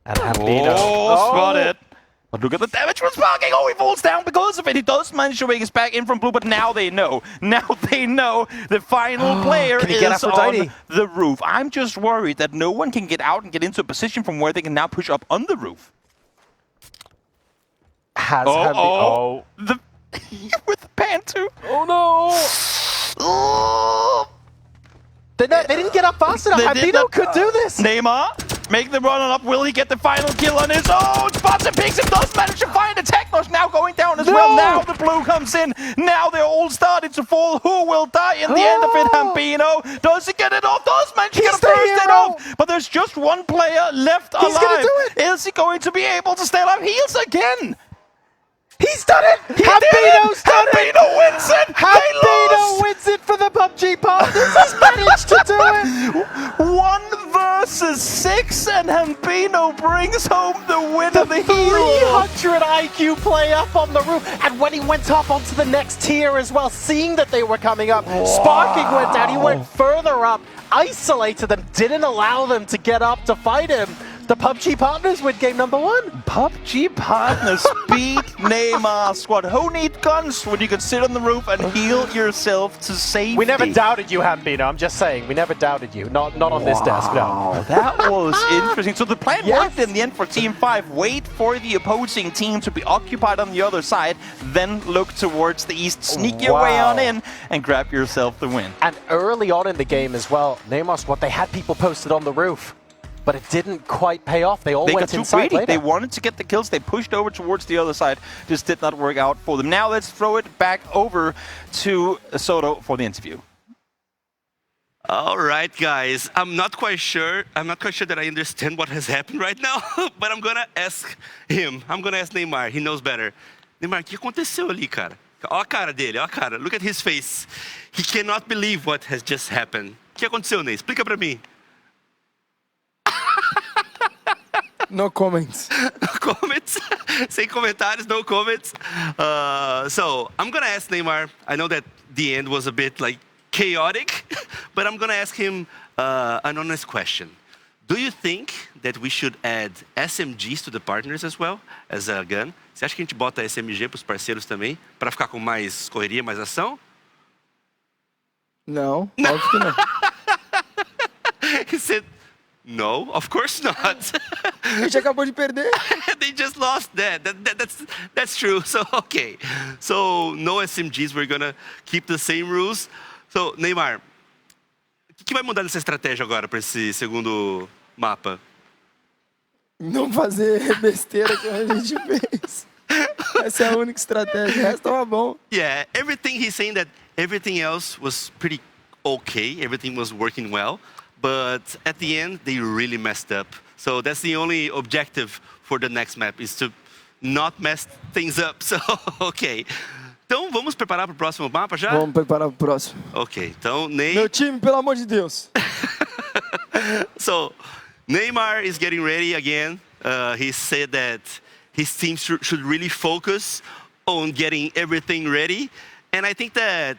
And Hambino. Spotted. But look at the damage from Sparking. Oh, he falls down because of it. He does manage to make his back in from blue, but now they know. Now they know the final player is on the roof. I'm just worried that no one can get out and get into a position from where they can now push up on the roof. With the pan too. Oh no! They didn't get up fast enough. Hambino could do this. Neymar, make the run on up. Will he get the final kill on his own? Spots and picks him. Does manage to find a Technos now going down as well. Now the blue comes in. Now they're all starting to fall. Who will die in the end of it? Hambino. Does he get it off? Does manage to get a first hit off. But there's just one player left alive. He's gonna do it. Is he going to be able to stay alive? Heals again. He's done it! Hambino's done it! Hambino wins it! Hambino wins it for the PUBG partners! He's managed to do it! 1 versus 6, and Hambino brings home the win of the hero! 300 IQ play up on the roof, and when he went up onto the next tier as well, seeing that they were coming up, Sparking went down, he went further up, isolated them, didn't allow them to get up to fight him. The PUBG partners win game number 1. PUBG partners beat Neymar squad. Who need guns when you can sit on the roof and heal yourself to safety? We never doubted you, Hambino. I'm just saying, we never doubted you. Not on this desk, no. That was interesting. So the plan worked in the end for Team 5. Wait for the opposing team to be occupied on the other side, then look towards the east, sneak your way on in, and grab yourself the win. And early on in the game as well, Neymar squad, they had people posted on the roof. But it didn't quite pay off. They all went inside later. They wanted to get the kills. They pushed over towards the other side. Just did not work out for them. Now let's throw it back over to Soto for the interview. All right, guys. I'm not quite sure that I understand what has happened right now, but I'm gonna ask him. I'm gonna ask Neymar. He knows better. Neymar, o que aconteceu ali, cara? Ó a cara dele, ó a cara. Look at his face. He cannot believe what has just happened. O que aconteceu, Ney? Explica pra mim. No comments. No comments. Sem comentários, no comments. So I'm gonna ask Neymar. I know that the end was a bit like chaotic, but I'm gonna ask him an honest question. Do you think that we should add SMGs to the partners as well as a gun? Você acha que a gente bota SMG para os parceiros também, para ficar com mais correria, mais ação? Não, óbvio que não. He said, no, of course not. A gente acabou de perder. They just lost that. That's true. So, okay. So, no SMGs. We're going to keep the same rules. So, Neymar, o que vai mudar nessa estratégia agora para esse segundo mapa? Não fazer besteira que a gente fez. Essa é a única estratégia. O resto tava bom. Yeah, everything he's saying that everything else was pretty okay. Everything was working well. But at the end, they really messed up. So that's the only objective for the next map, is to not mess things up. So, ok. Então, vamos preparar para o próximo mapa já? Vamos preparar para o próximo. Ok, então, Ney... Meu time, pelo amor de Deus. So, Neymar is getting ready again. He said that his team should really focus on getting everything ready. And I think that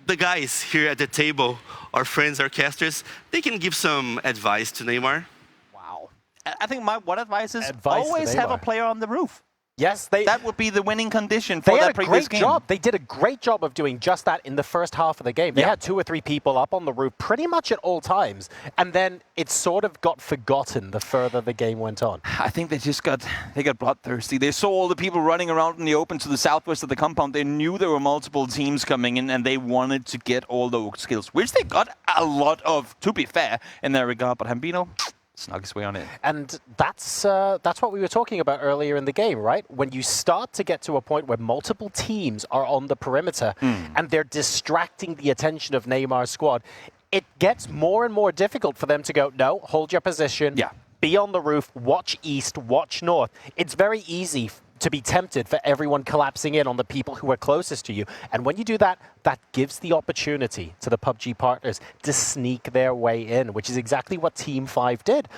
the guys here at the table, our friends, our casters, they can give some advice to Neymar. Wow. I think my one advice is always have a player on the roof. Yes, that would be the winning condition for that previous game. They did a great job of doing just that in the first half of the game. They had 2 or 3 people up on the roof pretty much at all times, and then it sort of got forgotten the further the game went on. I think they got bloodthirsty. They saw all the people running around in the open to the southwest of the compound. They knew there were multiple teams coming in, and they wanted to get all those skills, which they got a lot of, to be fair, in that regard. But Hambino snug his way on in. And that's what we were talking about earlier in the game, right? When you start to get to a point where multiple teams are on the perimeter and they're distracting the attention of Neymar's squad, it gets more and more difficult for them to go, no, hold your position, be on the roof, watch east, watch north. It's very easy to be tempted for everyone collapsing in on the people who are closest to you. And when you do that, that gives the opportunity to the PUBG partners to sneak their way in, which is exactly what Team 5 did.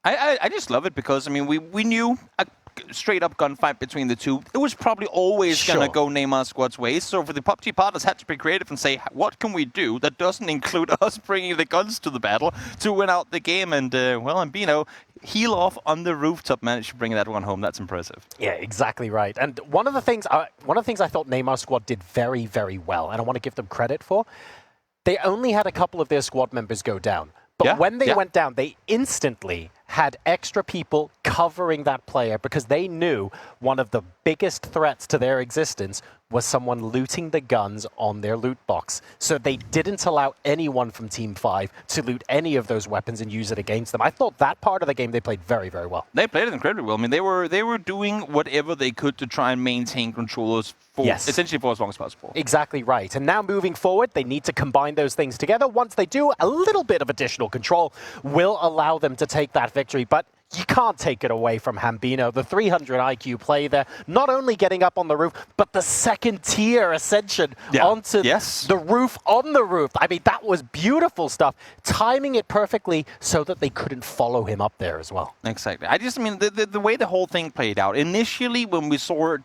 I just love it because, I mean, we knew a straight-up gunfight between the two. It was probably always going to go Neymar squad's way. So for the PUBG partners had to be creative and say, what can we do that doesn't include us bringing the guns to the battle to win out the game? And, well, Hambino, heel off on the rooftop, managed to bring that one home. That's impressive. Yeah, exactly right. And one of the things I thought Neymar squad did very, very well, and I want to give them credit for, they only had a couple of their squad members go down. But when they went down, they instantly had extra people covering that player because they knew one of the biggest threats to their existence was someone looting the guns on their loot box. So they didn't allow anyone from Team 5 to loot any of those weapons and use it against them. I thought that part of the game they played very, very well. They played it incredibly well. I mean, they were doing whatever they could to try and maintain controllers for essentially for as long as possible. Exactly right. And now moving forward, they need to combine those things together. Once they do, a little bit of additional control will allow them to take that victory. But you can't take it away from Hambino. The 300 IQ play there, not only getting up on the roof, but the second tier ascension onto the roof on the roof. I mean, that was beautiful stuff. Timing it perfectly so that they couldn't follow him up there as well. Exactly. I mean, the way the whole thing played out. Initially, when we saw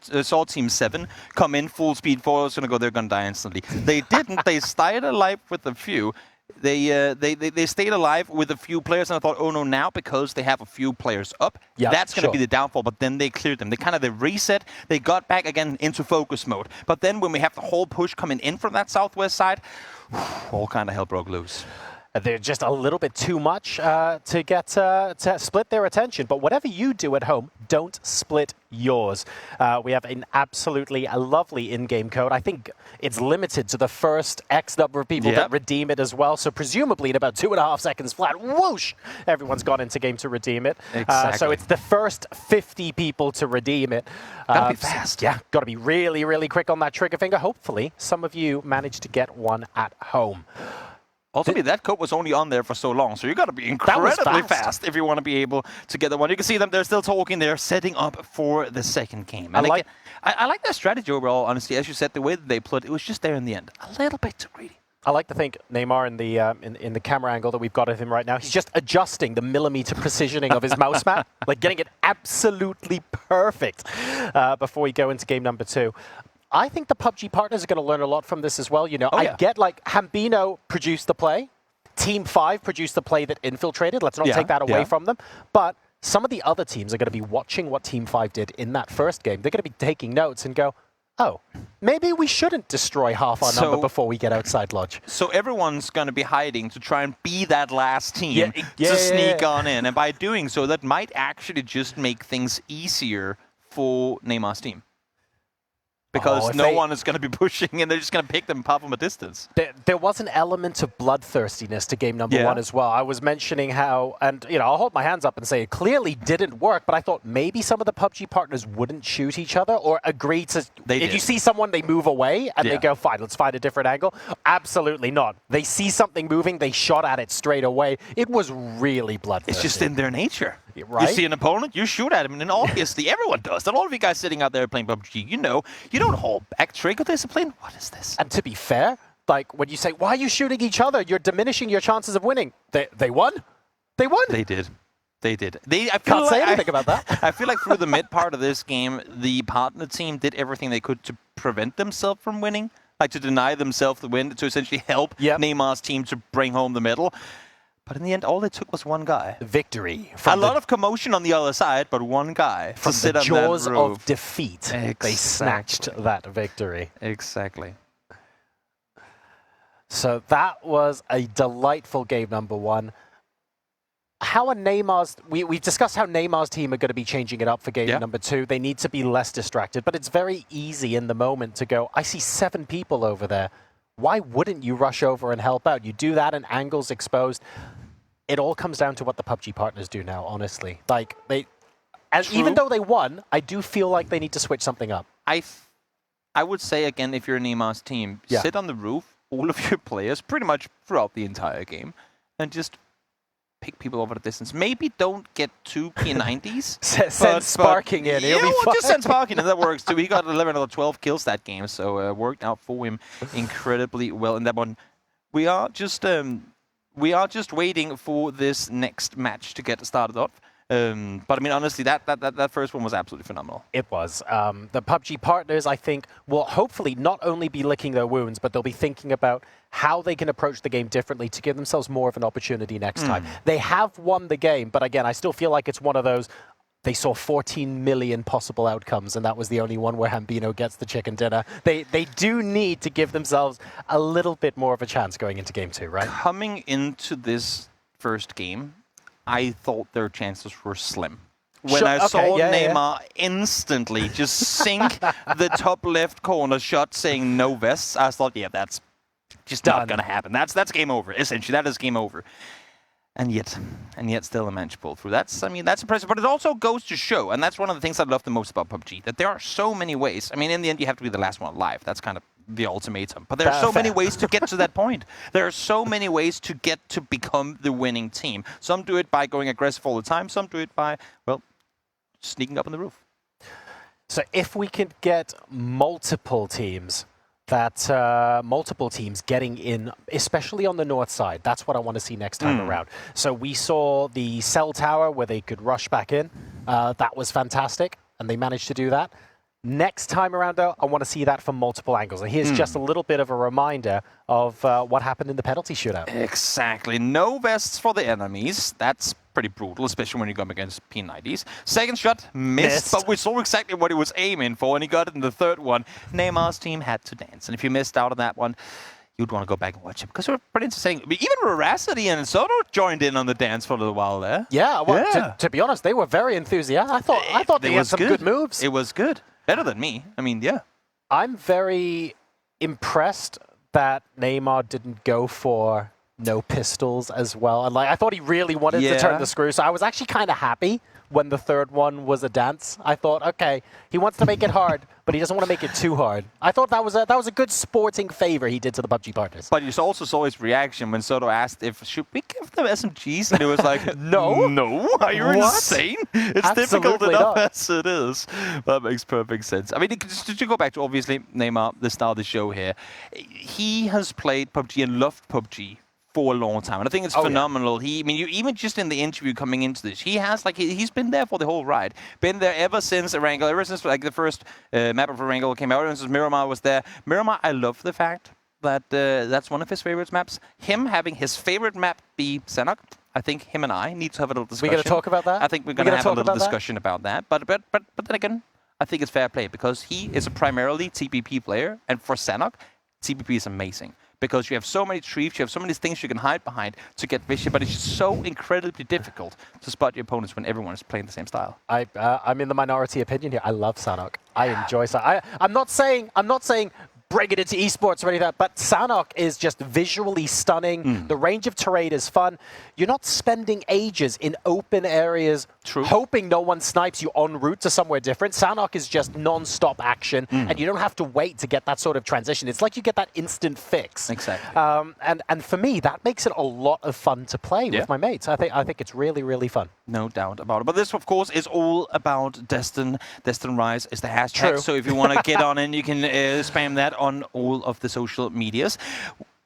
Team 7 come in full speed forward, it's going to go, they're going to die instantly. They didn't. They stayed alive with a few. They stayed alive with a few players, and I thought, oh no, now because they have a few players up, that's going to be the downfall. But then they cleared them. They reset. They got back again into focus mode. But then when we have the whole push coming in from that southwest side, all kind of hell broke loose. They're just a little bit too much to get to split their attention. But whatever you do at home, don't split yours. We have an absolutely lovely in-game code. I think it's limited to the first X number of people that redeem it as well. So presumably in about 2.5 seconds flat, whoosh, everyone's gone into game to redeem it. Exactly. So it's the first 50 people to redeem it. Gotta be fast. Yeah, gotta be really, really quick on that trigger finger. Hopefully some of you managed to get one at home. Ultimately, that code was only on there for so long, so you got to be incredibly fast if you want to be able to get the one. You can see them; they're still talking. They're setting up for the second game. And I like their strategy overall. Honestly, as you said, the way that they played, it was just there in the end, a little bit too greedy. I like to think Neymar in the camera angle that we've got of him right now, he's just adjusting the millimeter precisioning of his mouse mat, like getting it absolutely perfect before we go into game number 2. I think the PUBG partners are going to learn a lot from this as well. You know, I get like Hambino produced the play, Team 5 produced the play that infiltrated. Let's not take that away from them. But some of the other teams are going to be watching what Team 5 did in that first game. They're going to be taking notes and go, oh, maybe we shouldn't destroy half our number before we get outside Lodge. So everyone's going to be hiding to try and be that last team to sneak on in. And by doing so, that might actually just make things easier for Neymar's team. Because no one is going to be pushing, and they're just going to pick them and pop from a distance. There was an element of bloodthirstiness to game number 1 as well. I was mentioning how, and you know, I'll hold my hands up and say it clearly didn't work, but I thought maybe some of the PUBG partners wouldn't shoot each other or agree to... If you see someone, they move away, and they go, fine, let's find a different angle. Absolutely not. They see something moving, they shot at it straight away. It was really bloodthirsty. It's just in their nature. Right? You see an opponent, you shoot at him, and obviously everyone does. And all of you guys sitting out there playing PUBG, you know, you don't hold back. Trigger discipline? What is this? And to be fair, like when you say, why are you shooting each other? You're diminishing your chances of winning. They won? They won? They did. They did. I can't say anything about that. I feel like through the mid part of this game, the partner team did everything they could to prevent themselves from winning, like to deny themselves the win, to essentially help Neymar's team to bring home the medal. But in the end, all it took was one guy. Victory. A lot of commotion on the other side, but one guy. From the jaws of defeat, they snatched that victory. Exactly. So that was a delightful game number 1. How are Neymar's... We've discussed how Neymar's team are going to be changing it up for game number 2. They need to be less distracted, but it's very easy in the moment to go, I see 7 people over there. Why wouldn't you rush over and help out? You do that and angles exposed. It all comes down to what the PUBG partners do now, honestly. Like, even though they won, I do feel like they need to switch something up. I would say, again, if you're Neymar's team, sit on the roof, all of your players, pretty much throughout the entire game, and just pick people over the distance. Maybe don't get 2 P90s. Send Sparking in. Yeah, just send Sparking in. That works too. He got 11 out of 12 kills that game, so worked out for him incredibly well in that one. We are just waiting for this next match to get started off. But I mean, honestly, that first one was absolutely phenomenal. It was. The PUBG partners, I think, will hopefully not only be licking their wounds, but they'll be thinking about how they can approach the game differently to give themselves more of an opportunity next time. They have won the game, but again, I still feel like it's one of those, they saw 14 million possible outcomes, and that was the only one where Hambino gets the chicken dinner. They do need to give themselves a little bit more of a chance going into game 2, right? Coming into this first game, I thought their chances were slim. When I saw Neymar instantly just sink the top left corner shot saying no vests, I thought, yeah, that's just not going to happen. That's game over. Essentially, that is game over. And yet still a match pulled through. That's impressive. But it also goes to show, and that's one of the things I love the most about PUBG, that there are so many ways. I mean, in the end, you have to be the last one alive. That's kind of the ultimatum. But there are so many ways to get to that point. There are so many ways to get to become the winning team. Some do it by going aggressive all the time. Some do it by, well, sneaking up on the roof. So if we could get multiple teams getting in, especially on the north side. That's what I want to see next time around. So we saw the cell tower where they could rush back in. That was fantastic, and they managed to do that. Next time around, though, I want to see that from multiple angles. And here's just a little bit of a reminder of what happened in the penalty shootout. Exactly. No vests for the enemies. That's pretty brutal, especially when you go against P90s. Second shot, missed, but we saw exactly what he was aiming for, and he got it in the third one. Neymar's team had to dance. And if you missed out on that one, you'd want to go back and watch it, because it was pretty interesting. Even Veracity and Soto joined in on the dance for a little while there. Yeah, well, to be honest, they were very enthusiastic. I thought they had some good moves. It was good. Better than me. I mean, yeah. I'm very impressed that Neymar didn't go for no pistols as well. And I thought he really wanted to turn the screw. So I was actually kind of happy when the third one was a dance. I thought, okay, he wants to make it hard, but he doesn't want to make it too hard. I thought that was a good sporting favor he did to the PUBG partners. But you also saw his reaction when Soto asked if should we give them SMGs, and he was like, No, are you insane? It's difficult Absolutely enough not. as it is. That makes perfect sense. I mean, just to go back to obviously Neymar, the star of the show here, he has played PUBG and loved PUBG for a long time, and I think it's phenomenal. I mean, you even just in the interview coming into this, he has he's been there for the whole ride. Been there ever since Erangel, ever since the first map of Erangel came out, ever since Miramar was there. Miramar, I love the fact that that's one of his favorite maps. Him having his favorite map be Sanok, I think him and I need to have a little discussion. We're going to talk about that? I think we're going to have a little discussion about that. But then again, I think it's fair play, because he is a primarily TPP player, and for Sanok, TPP is amazing. Because you have so many trees, you have so many things you can hide behind to get vision, but it's just so incredibly difficult to spot your opponents when everyone is playing the same style. I'm in the minority opinion here. I love Sanok. I enjoy Sanok. I'm not saying bring it into esports or anything like that, but Sanok is just visually stunning. The range of terrain is fun. You're not spending ages in open areas hoping no one snipes you en route to somewhere different. Sanok is just non-stop action, and you don't have to wait to get that sort of transition. It's like you get that instant fix. Exactly. And for me, that makes it a lot of fun to play with my mates. I think it's really, really fun. No doubt about it. But this, of course, is all about Destin. Destin Rise is the hashtag. So if you want to get on in, you can spam that on all of the social medias.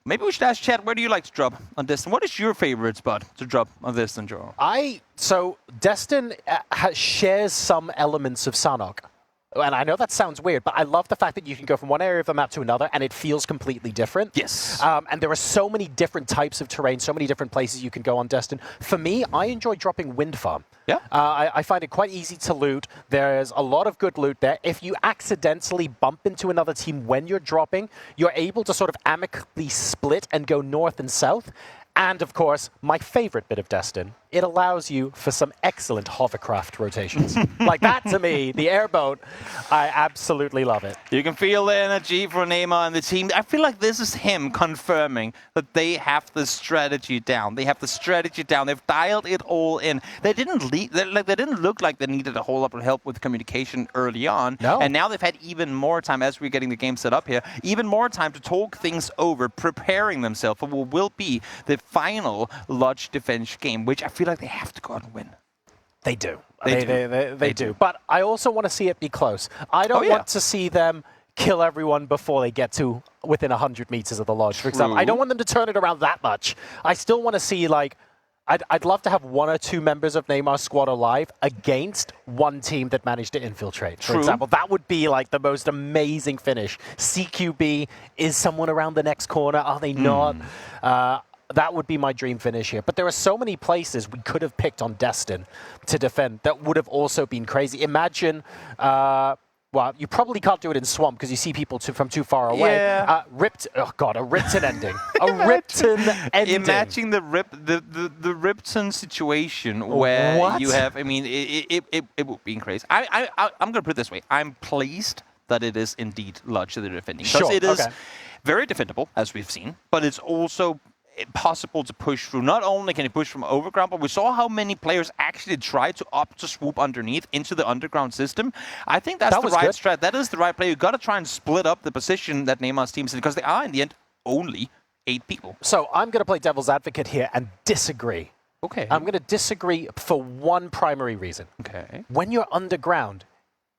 Maybe we should ask chat, where do you like to drop on Destin? What is your favorite spot to drop on Destin, Joe? So Destin shares some elements of Sanok. And I know that sounds weird, but I love the fact that you can go from one area of the map to another, and it feels completely different. Yes. And there are so many different types of terrain, so many different places you can go on Destin. For me, I enjoy dropping Wind Farm. Yeah. I find it quite easy to loot. There's a lot of good loot there. If you accidentally bump into another team when you're dropping, you're able to sort of amicably split and go north and south. And, of course, my favorite bit of Destin, it allows you for some excellent hovercraft rotations. Like that, to me, the airboat, I absolutely love it. You can feel the energy for Neymar and the team. I feel like this is him confirming that they have the strategy down. They have the strategy down. They've dialed it all in. They didn't look like they needed a whole lot of help with communication early on. No. And now they've had even more time, as we're getting the game set up here, even more time to talk things over, preparing themselves for what will be the final Lodge defense game, which I feel like they have to go out and win. They do. They do. But I also want to see it be close. I don't want to see them kill everyone before they get to within 100 meters of the Lodge, for example. I don't want them to turn it around that much. I still want to see, like, I'd love to have one or two members of Neymar's squad alive against one team that managed to infiltrate, for example. That would be like the most amazing finish. CQB, is someone around the next corner? Are they not? That would be my dream finish here. But there are so many places we could have picked on Destin to defend that would have also been crazy. Imagine, well, you probably can't do it in Swamp because you see people from too far away. Yeah. A Ripton ending. A Ripton ending. Imagine the Ripton situation where you have, I mean, it would be crazy. I'm going to put it this way. I'm pleased that it is indeed Lodge that they're defending. Because it is very defendable, as we've seen, but it's also possible to push through. Not only can you push from overground, but we saw how many players actually tried to opt to swoop underneath into the underground system. I think that's the right strat. That is the right play. You've got to try and split up the position that Neymar's team is in, because they are, in the end, only 8 people. So I'm going to play devil's advocate here and disagree. Okay. I'm going to disagree for one primary reason. Okay. When you're underground,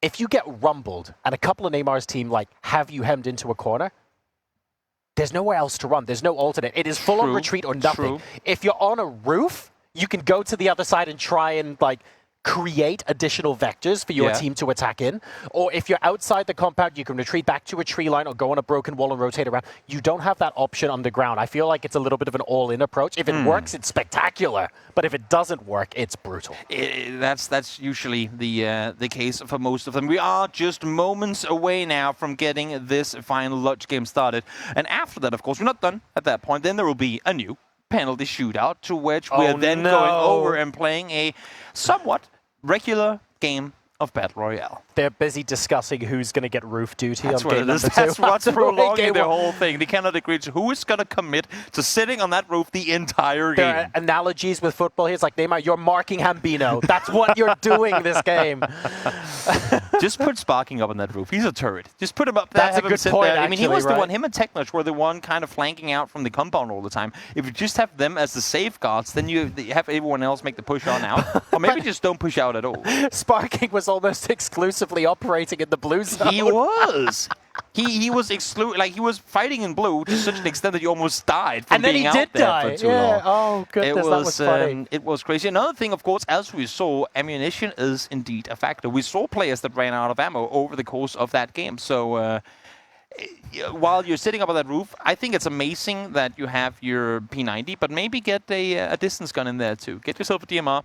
if you get rumbled and a couple of Neymar's team have you hemmed into a corner, there's nowhere else to run. There's no alternate. It is full-on retreat or nothing. If you're on a roof, you can go to the other side and try and create additional vectors for your team to attack in. Or if you're outside the compound, you can retreat back to a tree line or go on a broken wall and rotate around. You don't have that option underground. I feel like it's a little bit of an all-in approach. If it works, it's spectacular. But if it doesn't work, it's brutal. That's usually the case for most of them. We are just moments away now from getting this final Lodge game started. And after that, of course, we're not done at that point. Then there will be a new penalty shootout, to which we are then going over and playing a somewhat regular game of Battle Royale. They're busy discussing who's going to get roof duty on game number 2. That's what's prolonging the whole thing. They cannot agree to who is going to commit to sitting on that roof the entire game. There are analogies with football here. It's like, Neymar, you're marking Hambino. That's what you're doing this game. Just put Sparking up on that roof. He's a turret. Just put him up there. That's a good point, I mean, he was actually, the one, him and Technush were the one kind of flanking out from the compound all the time. If you just have them as the safeguards, then you have everyone else make the push on out. Or maybe just don't push out at all. Sparking was almost exclusively operating in the blue zone. He was. He was he was fighting in blue to such an extent that he almost died from being out there for too long. Oh goodness, that was funny. It was crazy. Another thing, of course, as we saw, ammunition is indeed a factor. We saw players that ran out of ammo over the course of that game. So while you're sitting up on that roof, I think it's amazing that you have your P90, but maybe get a distance gun in there too. Get yourself a DMR.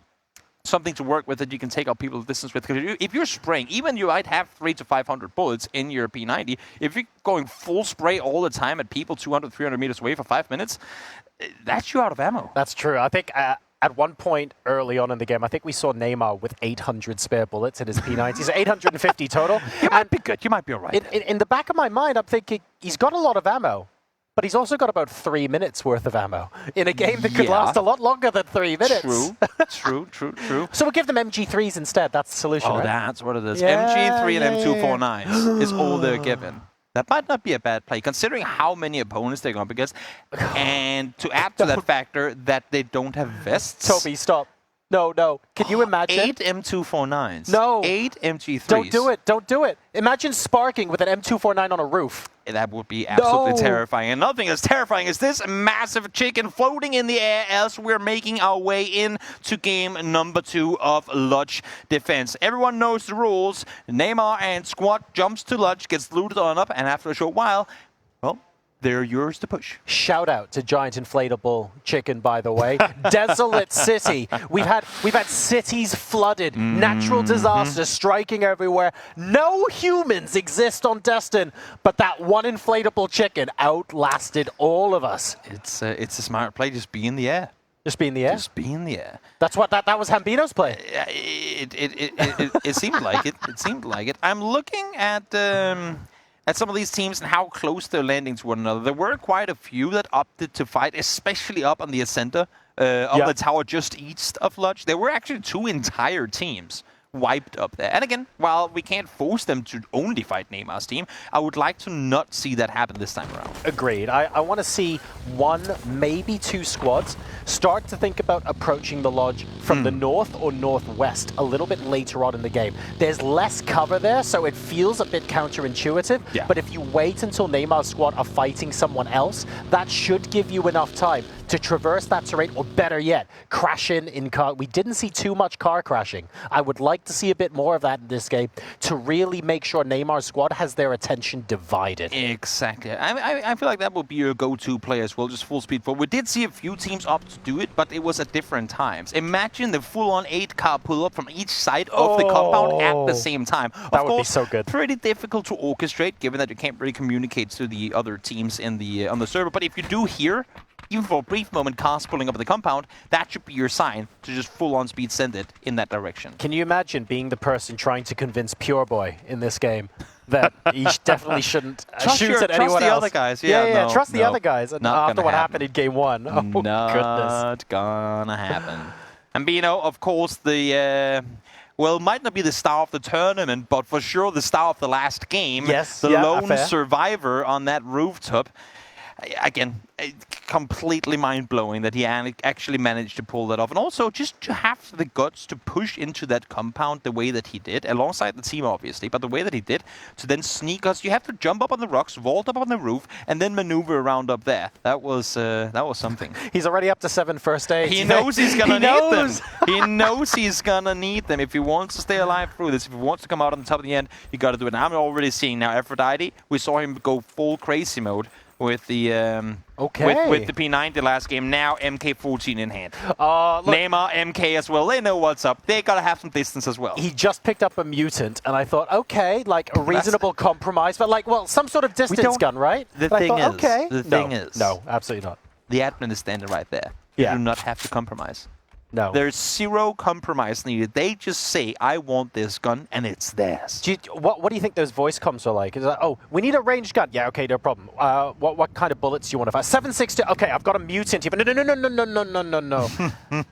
Something to work with that you can take out people's distance with. Because if you're spraying, even you might have 300 to 500 bullets in your P90, if you're going full spray all the time at people 200, 300 meters away for 5 minutes, that's you out of ammo. That's true. I think at one point early on in the game, I think we saw Neymar with 800 spare bullets in his P90. So 850 total. You might be good. You might be all right. In the back of my mind, I'm thinking he's got a lot of ammo. But he's also got about 3 minutes worth of ammo in a game that could last a lot longer than 3 minutes. True. So we'll give them MG3s instead. That's the solution, right? That's what it is. MG3 and M249s is all they're given. That might not be a bad play, considering how many opponents they're going up against. And to add to that factor that they don't have vests. Toby, stop. No. Can you imagine? 8 M249s. No. 8 MG3s. Don't do it. Imagine Sparking with an M249 on a roof. That would be absolutely terrifying. And nothing as terrifying as this massive chicken floating in the air as we're making our way into game number 2 of Lodge Defense. Everyone knows the rules. Neymar and squad jumps to Lodge, gets looted on up, and after a short while, well, they're yours to push. Shout out to Giant Inflatable Chicken, by the way. Desolate city. We've had cities flooded, natural disasters striking everywhere. No humans exist on Destin, but that one inflatable chicken outlasted all of us. It's a smart play. Just be in the air. Just be in the air? Just be in the air. That's what that was Hambino's play. It seemed like it. It seemed like it. I'm looking at some of these teams and how close they're landing to one another. There were quite a few that opted to fight, especially up on the Ascender of the tower just east of Lodge. There were actually 2 entire teams wiped up there. And again, while we can't force them to only fight Neymar's team, I would like to not see that happen this time around. Agreed. I want to see 1, maybe 2 squads start to think about approaching the Lodge from the north or northwest a little bit later on in the game. There's less cover there, so it feels a bit counterintuitive. Yeah. But if you wait until Neymar's squad are fighting someone else, that should give you enough time to traverse that terrain, or better yet, crash in car. We didn't see too much car crashing. I would like to see a bit more of that in this game to really make sure Neymar's squad has their attention divided. Exactly. I feel like that will be your go-to play as well, just full speed forward. We did see a few teams opt to do it, but it was at different times. Imagine the full-on 8-car pull-up from each side of the compound at the same time. That would be so good. Pretty difficult to orchestrate, given that you can't really communicate to the other teams in the on the server. But if you do hear, even for a brief moment, cars pulling up the compound, that should be your sign to just full-on speed send it in that direction. Can you imagine being the person trying to convince Pure Boy in this game that he definitely shouldn't shoot at anyone else? Trust the other guys. Yeah, trust the other guys. And after what happened in game 1, oh goodness. Not gonna happen. And Bino, of course, well, might not be the star of the tournament, but for sure the star of the last game. Yes, the lone survivor on that rooftop. again, completely mind-blowing that he actually managed to pull that off. And also just to have the guts to push into that compound the way that he did, alongside the team, obviously, but the way that he did, to then sneak us. You have to jump up on the rocks, vault up on the roof, and then maneuver around up there. That was something. He's already up to 7 first aids. He knows he's going to need them. He knows he's going to need them. If he wants to stay alive through this, if he wants to come out on the top of the end, you got to do it. And I'm already seeing now Aphrodite. We saw him go full crazy mode with the with the P90 last game. Now MK14 in hand. Neymar, MK as well. They know what's up. They gotta have some distance as well. He just picked up a mutant, and I thought, okay, like a reasonable compromise, but like, well, some sort of distance gun, right? The thing is, no, absolutely not. The admin is standing right there. Yeah. You do not have to compromise. No. There's zero compromise needed. They just say, I want this gun, and it's theirs. What do you think those voice comms are like? Is it like, oh, we need a ranged gun. Yeah, okay, no problem. What kind of bullets do you want to fire? 7.62. Okay, I've got a mutant here. But no.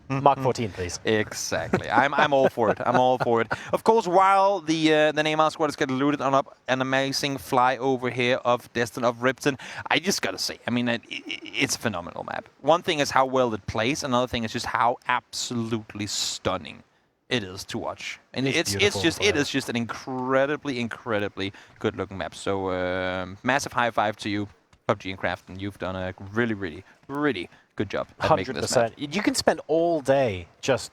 Mark 14, please. Exactly. I'm all for it. I'm all for it. Of course, while the Neymar squad is getting looted on up, an amazing flyover here of DESTON, of Ripton. I just gotta say, I mean, it's a phenomenal map. One thing is how well it plays. Another thing is just how absolutely stunning it is to watch, and it is just an incredibly good looking map. So massive high five to you, PUBG and Crafton. You've done a really good job at making this map. 100%. You can spend all day just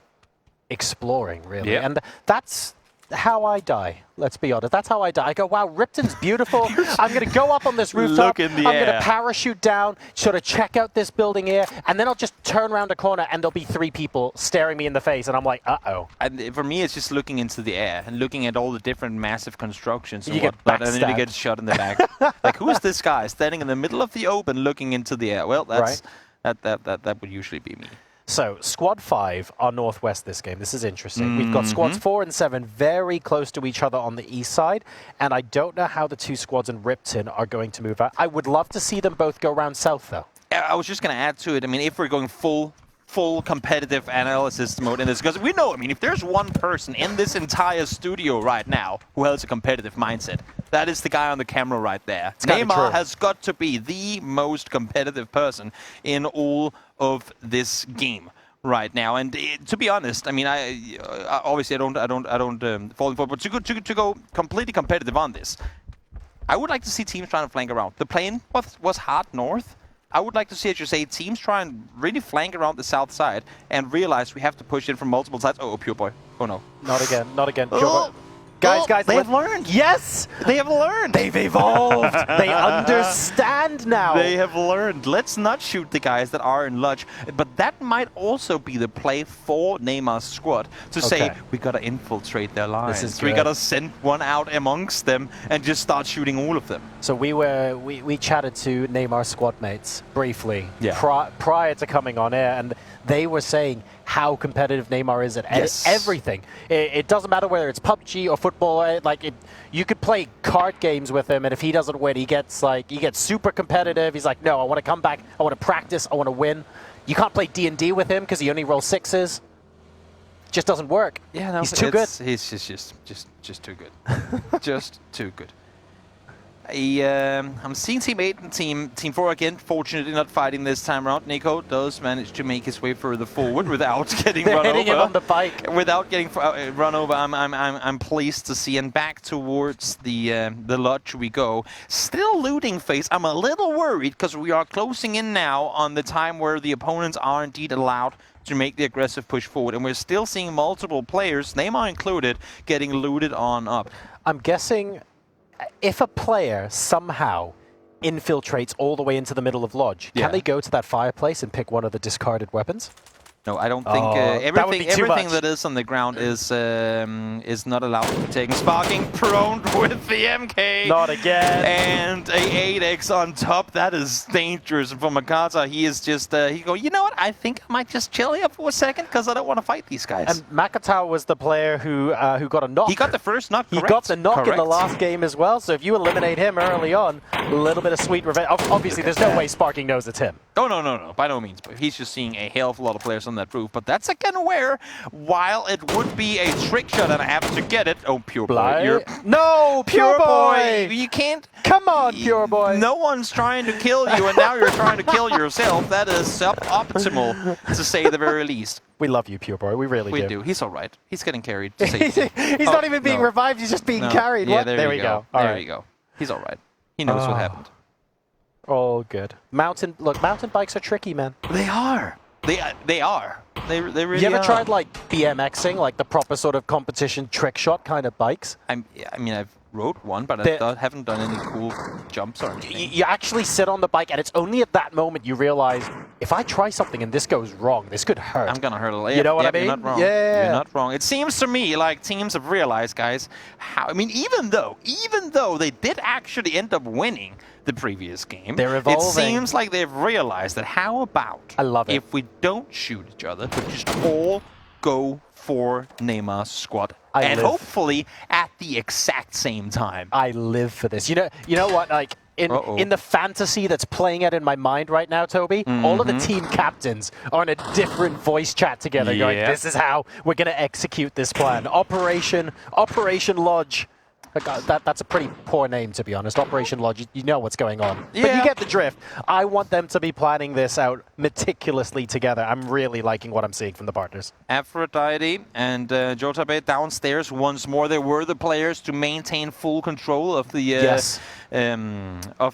exploring, really, and that's how I die. Let's be honest. That's how I die. I go, wow, Ripton's beautiful. I'm going to go up on this rooftop. Look in the I'm air. going to parachute down, sort of check out this building here, and then I'll just turn around a corner and there'll be 3 people staring me in the face, and I'm like, uh-oh. And for me, it's just looking into the air and looking at all the different massive constructions and you get whatnot, and then you get shot in the back. Like, who is this guy standing in the middle of the open looking into the air? Well, that's that would usually be me. So, Squad 5 are Northwest this game. This is interesting. We've got Squads 4 and 7 very close to each other on the east side, and I don't know how the 2 squads in Ripton are going to move out. I would love to see them both go around south, though. I was just going to add to it. I mean, if we're going full competitive analysis mode in this, because we know, I mean, if there's one person in this entire studio right now who has a competitive mindset, that is the guy on the camera right there. Neymar has got to be the most competitive person in all of this game right now. And to be honest, I mean, obviously I don't fall for, but to go completely competitive on this, I would like to see teams trying to flank around. The plane was hard north. I would like to see, as you say, teams try and really flank around the south side and realize we have to push in from multiple sides. Oh, Pure Boy. Oh, no. Not again. Pure Boy. Guys, they have learned. Yes, they have learned. They've evolved. They understand now. They have learned. Let's not shoot the guys that are in Lodge. But that might also be the play for Neymar's squad to say, we got to infiltrate their lines. We got to send one out amongst them and just start shooting all of them. So we chatted to Neymar's squad mates briefly prior to coming on air, and they were saying how competitive Neymar is at everything. It doesn't matter whether it's PUBG or football. You could play card games with him, and if he doesn't win, he gets super competitive. He's like, no, I want to come back. I want to practice. I want to win. You can't play D&D with him because he only rolls 6s. Just doesn't work. Yeah, no, he's too good. He's just too good. Just too good. I'm seeing Team 8 and Team 4 again, fortunately not fighting this time around. Nico does manage to make his way further forward without getting run over. Him on the bike. Without getting run over, I'm pleased to see. And back towards the lodge we go. Still looting phase. I'm a little worried because we are closing in now on the time where the opponents are indeed allowed to make the aggressive push forward. And we're still seeing multiple players, Neymar included, getting looted on up. I'm guessing if a player somehow infiltrates all the way into the middle of Lodge, can they go to that fireplace and pick one of the discarded weapons? No, I don't think everything that is on the ground is not allowed to be taken. Sparking prone with the MK. Not again. And a 8x on top. That is dangerous. And for Makata, he is just he go, you know what? I think I might just chill here for a second because I don't want to fight these guys. And Makata was the player who got a knock. He got the first knock. He got the knock in the last game as well. So if you eliminate him early on, a little bit of sweet revenge. Obviously, there's no way Sparking knows it's him. Oh, no, by no means. But he's just seeing a hell of a lot of players on that roof. But that's again where, while it would be a trick shot and I have to get it. Oh, Pure Boy. No, Pure Boy! You can't. Come on, Pure Boy! No one's trying to kill you, and now you're trying to kill yourself. That is suboptimal, to say the very least. We love you, Pure Boy. We really do. We do. He's all right. He's getting carried to safety. He's not even being revived. He's just being carried. Yeah, what? there we go. All there right. you go. He's all right. He knows what happened. All good. Mountain bikes are tricky, man. They are. They are. They really are. You ever tried like BMXing, like the proper sort of competition trick shot kind of bikes? I mean, I've rode one, but I haven't done any cool jumps or anything. You actually sit on the bike, and it's only at that moment you realize, if I try something and this goes wrong, this could hurt. I'm gonna hurt a lot. You know what I mean? You're not wrong. Yeah. You're not wrong. It seems to me like teams have realized, guys, how. I mean, even though they did actually end up winning the previous game, they're evolving. It seems like they've realized that how about I love it. if we don't shoot each other, but just all go for Neymar's squad. And hopefully at the exact same time. I live for this. You know what? Like in the fantasy that's playing out in my mind right now, Toby, all of the team captains are in a different voice chat together going, this is how we're going to execute this plan. Operation Lodge. That's a pretty poor name, to be honest. Operation Lodge, you know what's going on. Yeah. But you get the drift. I want them to be planning this out meticulously together. I'm really liking what I'm seeing from the partners. Aphrodite and Jotabe downstairs once more. They were the players to maintain full control of the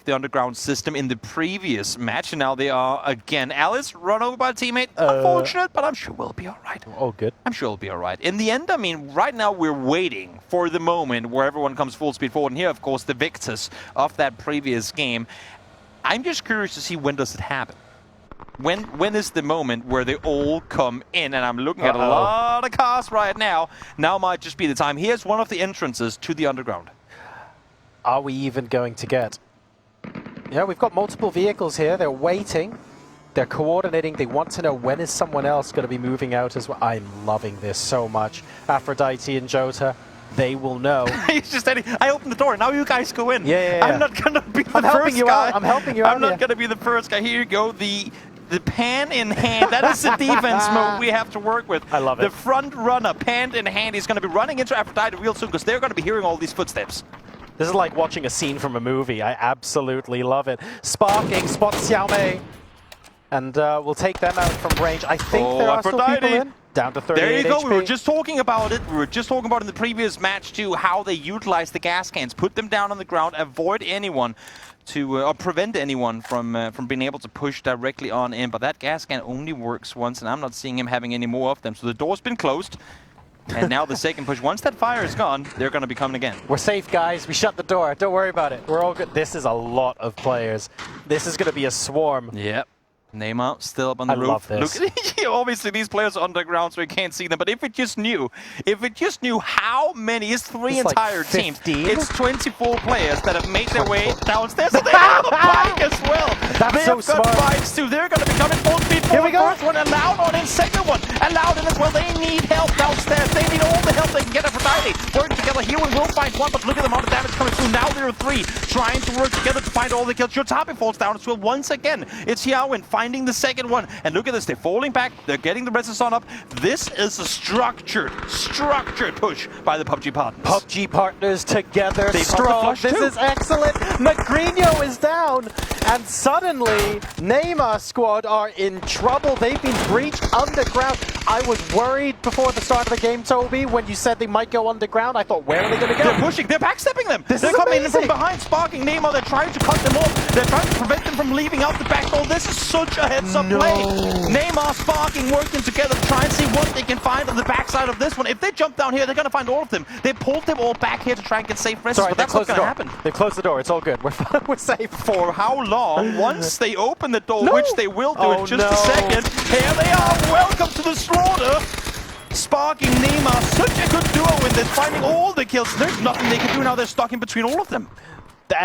underground system in the previous match. And now they are again. Alice run over by a teammate. Unfortunate, but I'm sure we'll be all right. Oh, good. I'm sure we'll be all right. In the end, I mean, right now we're waiting for the moment where everyone comes full speed forward. And here, of course, the victors of that previous game. I'm just curious to see when does it happen. When is the moment where they all come in? And I'm looking at a lot of cars right now. Now might just be the time. Here's one of the entrances to the underground. Are we even going to get... Yeah, we've got multiple vehicles here. They're waiting. They're coordinating. They want to know when is someone else going to be moving out as well. I'm loving this so much. Aphrodite and Jota, they will know. He's just saying, I opened the door. Now you guys go in. Yeah. I'm not going to be the first guy. I'm helping you out. I'm not going to be the first guy. Here you go. The pan in hand. That is the defense mode we have to work with. I love it. The front runner, pan in hand, is going to be running into Aphrodite real soon because they're going to be hearing all these footsteps. This is like watching a scene from a movie. I absolutely love it. Sparking spots Xiaomei. And we'll take them out from range. I think there are still people in. Down to 38 There you go. HP. We were just talking about it. We were just talking about in the previous match too, how they utilize the gas cans, put them down on the ground, avoid anyone to or prevent anyone from being able to push directly on in. But that gas can only works once, and I'm not seeing him having any more of them. So the door's been closed. And now the second push. Once that fire is gone, they're going to be coming again. We're safe, guys. We shut the door. Don't worry about it. We're all good. This is a lot of players. This is going to be a swarm. Yep. Neymar still up on the roof. Love this. Look, obviously these players are underground, so we can't see them. But if it just knew how many, it's three it's entire like teams. 15? It's 24 players that have made their way downstairs. So they have a bike as well. That's so They've got smart. bikes too. They're going to be coming full speed Here we forward. go. First one allowed on in, second one allowed in as well. They need help downstairs. They need all the help they can get. Aphrodite working together. Here we will find one, but look at the amount of damage coming through. Now there are three trying to work together to find all the kills. Jotabe falls down as well once again. It's Xiaowin finding the second one. And look at this, they're falling back, they're getting the resistance on up. This is a structured push by the PUBG partners. PUBG partners together, They strong. flush This too. is excellent. Magrino is down. And suddenly, Neymar squad are in trouble. They've been breached underground. I was worried before the start of the game, Toby, when you said they might go underground. I thought, where are they going to go? They're pushing, they're backstepping them. This they're is coming in amazing. from behind, sparking Neymar. They're trying to cut them off. They're trying to prevent them from leaving out the back door. This is such a heads-up play. Neymar, Sparking, working together to try and see what they can find on the backside of this one. If they jump down here, they're going to find all of them. They pulled them all back here to try and get safe rests, Sorry, but that's not going to happen. They closed the door. It's all good. We're safe. For how long? Once they open the door, which they will do in just a second. Here they are. Welcome to the slaughter. Sparking, Neymar, such a good duo in this, finding all the kills. There's nothing they can do now. They're stuck in between all of them.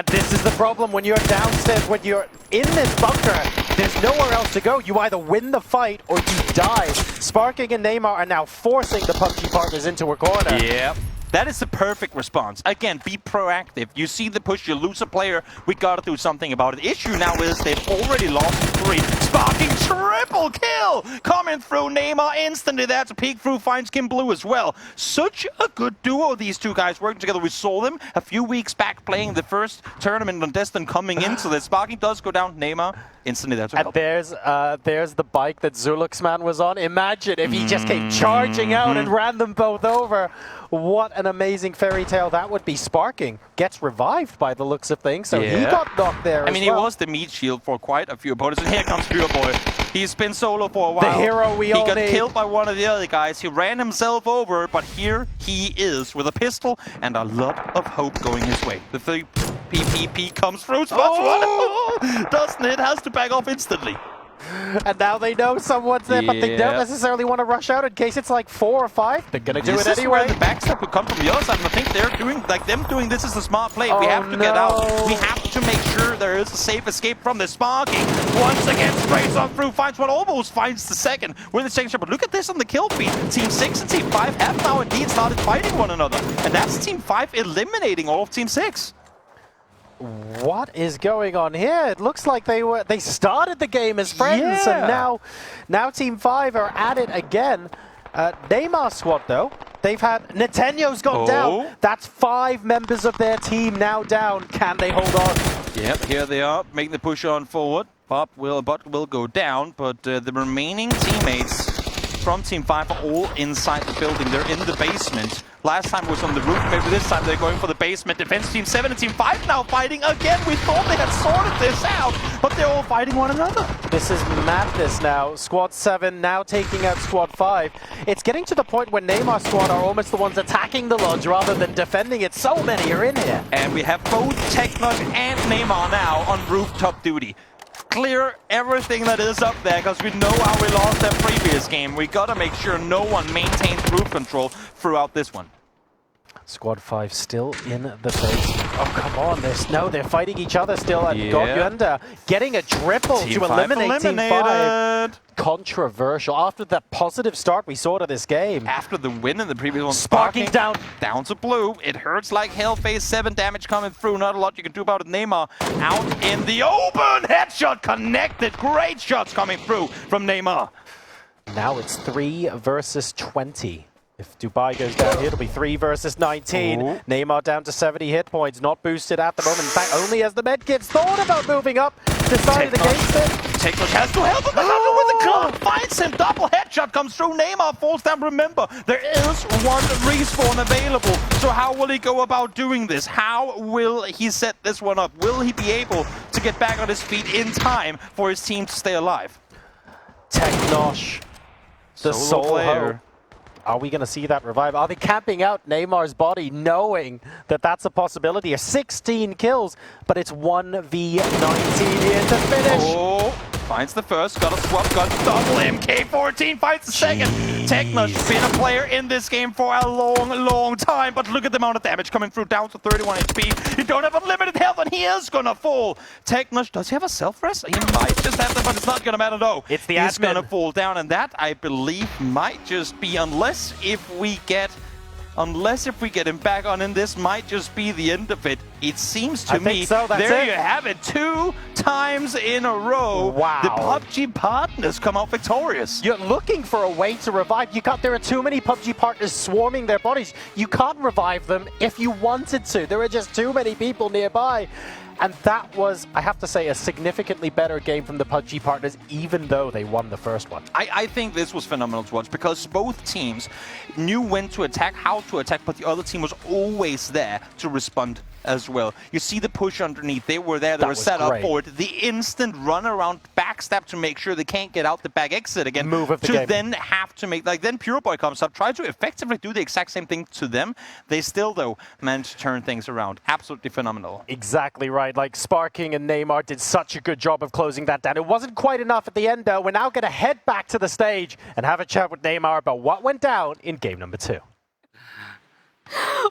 This is the problem when you're downstairs, when you're in this bunker. There's nowhere else to go. You either win the fight or you die. Sparking and Neymar are now forcing the PUBG partners into a corner. Yep. That is the perfect response. Again, be proactive. You see the push, you lose a player, we gotta do something about it. The issue now is they've already lost 3. Sparking triple kill! Coming through, Neymar instantly there to peek through, finds Kim Blue as well. Such a good duo, these two guys working together. We saw them a few weeks back playing the first tournament on DESTON coming into this. Sparking does go down, Neymar instantly there to help. And there's the bike that Zuluxman was on. Imagine if he just came charging out and ran them both over. What an amazing fairy tale that would be. Sparking gets revived by the looks of things, so he got knocked there I mean, he was the meat shield for quite a few opponents. And here comes Pure Boy. He's been solo for a while. The hero we all need. He got killed by one of the other guys. He ran himself over, but here he is with a pistol and a lot of hope going his way. The 3 PPP comes through. Doesn't it? Has to back off instantly. And now they know someone's there, but they don't necessarily want to rush out in case it's like 4 or 5. They're going to do it anyway. This is where the backstep would come from the other side, and I think they're doing, like them doing this is a smart play. We have to get out. We have to make sure there is a safe escape from the Sparking. Once again, sprays on through, finds one, almost finds the second with the second shot. But look at this on the kill feed. Team 6 and Team 5 have now indeed started fighting one another. And that's Team 5 eliminating all of Team 6. What is going on here? It looks like they started the game as friends, and now Team 5 are at it again. Neymar squad though, they've had Netanyahu's gone down. That's 5 members of their team now down. Can they hold on? Yep, here they are, making the push on forward. Butt will go down, but the remaining teammates from Team 5 are all inside the building. They're in the basement. Last time was on the roof, maybe this time they're going for the basement. Defense Team 7 and Team 5 now fighting again. We thought they had sorted this out, but they're all fighting one another. This is madness now. Squad 7 now taking out Squad 5. It's getting to the point where Neymar squad are almost the ones attacking the lodge rather than defending it. So many are in here. And we have both Technosh and Neymar now on rooftop duty. Clear everything that is up there, because we know how we lost that previous game. We gotta make sure no one maintains roof control throughout this one. Squad 5 still in the basement. Oh, come on. They're fighting each other still. And Godyunda getting a triple to eliminate Team 5. Controversial. After that positive start we saw to this game. After the win in the previous one, Sparking down to blue. It hurts like hell. Phase 7 damage coming through. Not a lot you can do about it. Neymar out in the open. Headshot connected. Great shots coming through from Neymar. Now it's 3 versus 20. If Dubai goes down here, it'll be 3 versus 19. Neymar down to 70 hit points, not boosted at the moment. In fact, only as the medkits thought about moving up, decided against it. Technosh has to help him with the club. Finds him, double headshot comes through. Neymar falls down. Remember, there is one respawn available. So how will he go about doing this? How will he set this one up? Will he be able to get back on his feet in time for his team to stay alive? Technosh, the sole player. Are we going to see that revive? Are they camping out Neymar's body, knowing that that's a possibility? 16 kills, but it's 1v19 here to finish. Finds the first, got a swap gun, double MK14, finds the second. Technosh been a player in this game for a long time, but look at the amount of damage coming through, down to 31 HP. You don't have unlimited health, and he is gonna fall. Technosh, does he have a self-rest? He might just have that, but it's not gonna matter, though. It's the He's gonna fall down, and that, I believe, might just be, unless if we get him back on, and this might just be the end of it. It seems to me. So. There you have it. 2 times in a row. Wow. The PUBG partners come out victorious. You're looking for a way to revive. There are too many PUBG partners swarming their bodies. You can't revive them if you wanted to. There are just too many people nearby. And that was, I have to say, a significantly better game from the PUBG partners, even though they won the first one. I think this was phenomenal to watch, because both teams knew when to attack, how to attack, but the other team was always there to respond as well. You see the push underneath. They were there. They were set up for it. The instant run around backstab to make sure they can't get out the back exit again. Move of the game. Then have to make, then Pure Boy comes up, try to effectively do the exact same thing to them. They still, though, managed to turn things around. Absolutely phenomenal. Exactly right. Like, Sparking and Neymar did such a good job of closing that down. It wasn't quite enough at the end, though. We're now going to head back to the stage and have a chat with Neymar about what went down in game number 2.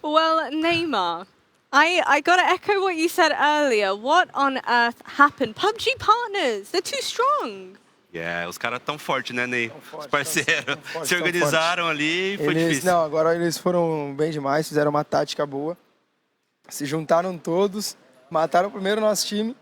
Well, Neymar, I got to echo what you said earlier. What on earth happened? PUBG partners, they're too strong. Yeah, os caras tão fortes, né, Ney? Os fortes, parceiros tão fortes, se tão organizaram ali e foi difícil. Não, agora eles foram bem demais, fizeram uma tática boa. Se juntaram todos, mataram primeiro o nosso time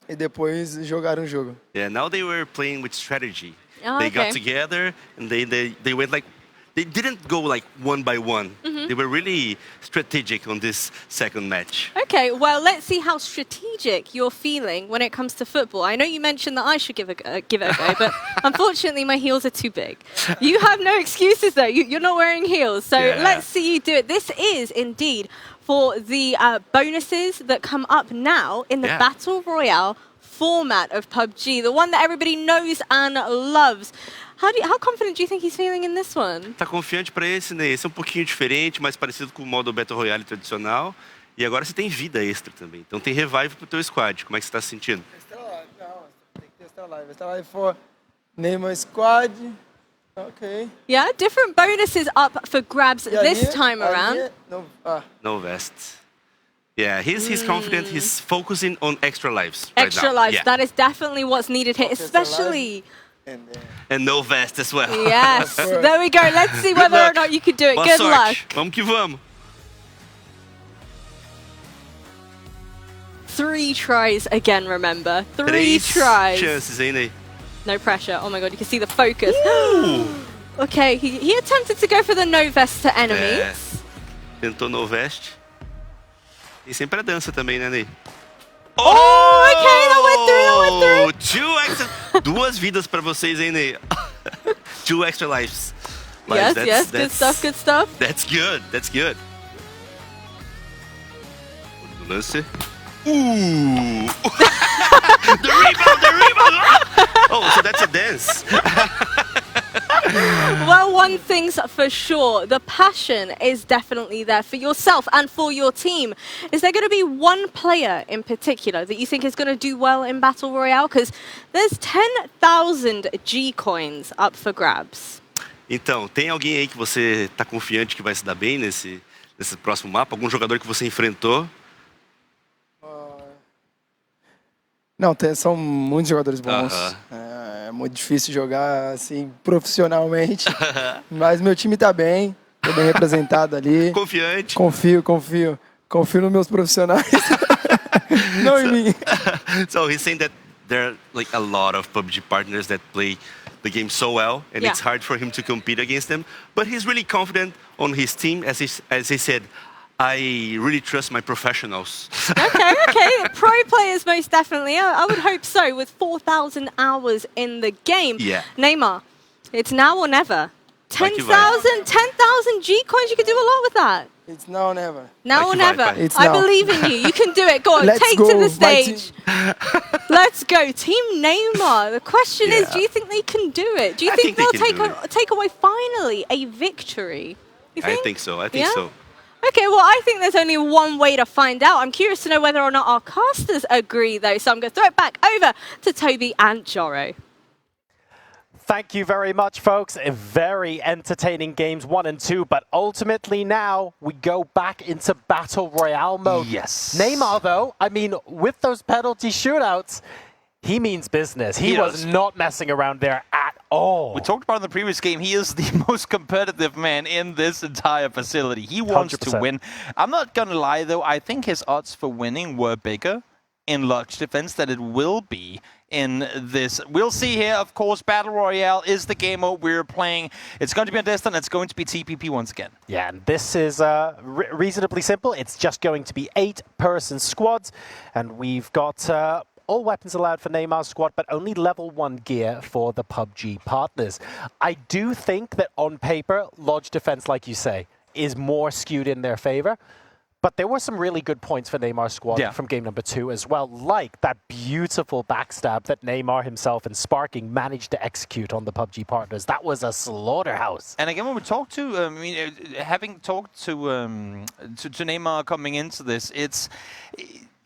e depois jogaram o jogo. Yeah, now they were playing with strategy. Oh, They okay. got together and they went like, they didn't go like one by one. They were really strategic on this second match. Okay, well, let's see how strategic you're feeling when it comes to football. I know you mentioned that I should give it a go, but unfortunately my heels are too big. You have no excuses though. You're not wearing heels, so Yeah. let's see you do it. This is indeed for the bonuses that come up now in the Yeah. Battle Royale format of PUBG, the one that everybody knows and loves. How confident do you think he's feeling in this one? Tá confiante para esse, Ney? Esse é um pouquinho diferente, mais parecido com o modo Battle Royale tradicional. E agora você tem vida extra também. Então tem revive pro teu squad. Como é que você tá se sentindo? Não, tem que testar live. Testar live for Neymar squad. Okay. Yeah, different bonuses up for grabs Yeah, this here, time around. here, no, No vest. Yeah, he's confident. He's focusing on extra lives right Extra now. lives, Yeah. that is definitely what's needed here, Extra especially... And no vest as well. Yes, there we go. Let's see whether or luck. not you can do it. Boa Good sorte. luck. Vamos que vamos. 3 tries again, remember. 3 Três tries. chances, hein, Ney? No pressure. Oh my god, you can see the focus. Okay, he attempted to go for the no vest to enemies. É. Tentou no vest. E sempre a dança também, né, Ney? Oh, okay, that went through, that went through. Two extra... Duas vidas pra vocês, hein, Ney? 2 extra lives. Yes, yes, good stuff, good stuff. That's good, that's good. Lance. Ooh! The rebound! Oh, so that's a dance. Well, one thing's for sure, the passion is definitely there for yourself and for your team. Is there going to be one player in particular that you think is going to do well in Battle Royale? Because there's 10,000 G coins up for grabs. Então, tem alguém aí que você tá confiante que vai se dar bem nesse próximo mapa? Algum jogador que você enfrentou? Não, são muitos jogadores bons. É muito difícil jogar assim profissionalmente. Mas meu time tá bem, tô bem representado ali. Confiante. Confio nos meus profissionais. Não em mim. So he's saying that there are like a lot of PUBG partners that play the game so well, and Yeah. it's hard for him to compete against them. But he's really confident on his team, as he said. I really trust my professionals. Okay. Pro players most definitely. I would hope so with 4,000 hours in the game. Yeah. Neymar, it's now or never. Vai que 10,000 G coins, you can do a lot with that. It's now or never. Now Vai or que vai, never. pai. It's I now. believe in you. You can do it. Go on, Let's take go, to the my stage. Let's go. Team Neymar. The question is, Yeah. do you think they can do it? Do you I think think they they'll can do take away finally a victory? You I think so. I think Yeah? so. Okay, well, I think there's only one way to find out. I'm curious to know whether or not our casters agree, though. So I'm going to throw it back over to Toby and Joro. Thank you very much, folks. Very entertaining games 1 and 2, but ultimately now we go back into Battle Royale mode. Yes. Neymar, though, I mean, with those penalty shootouts, he means business. He was does. not messing around there at all. We talked about in the previous game, he is the most competitive man in this entire facility. He wants 100%. to win. I'm not going to lie, though. I think his odds for winning were bigger in Lodge Defense than it will be in this. We'll see here, of course. Battle Royale is the game mode we're playing. It's going to be on DESTON. It's going to be TPP once again. Yeah, and this is reasonably simple. It's just going to be 8-person squads, and we've got all weapons allowed for Neymar's squad, but only level 1 gear for the PUBG partners. I do think that on paper, Lodge Defense, like you say, is more skewed in their favor. But there were some really good points for Neymar's squad from game number 2 as well, like that beautiful backstab that Neymar himself and Sparking managed to execute on the PUBG partners. That was a slaughterhouse. And again, when we talk to, having talked to Neymar coming into this,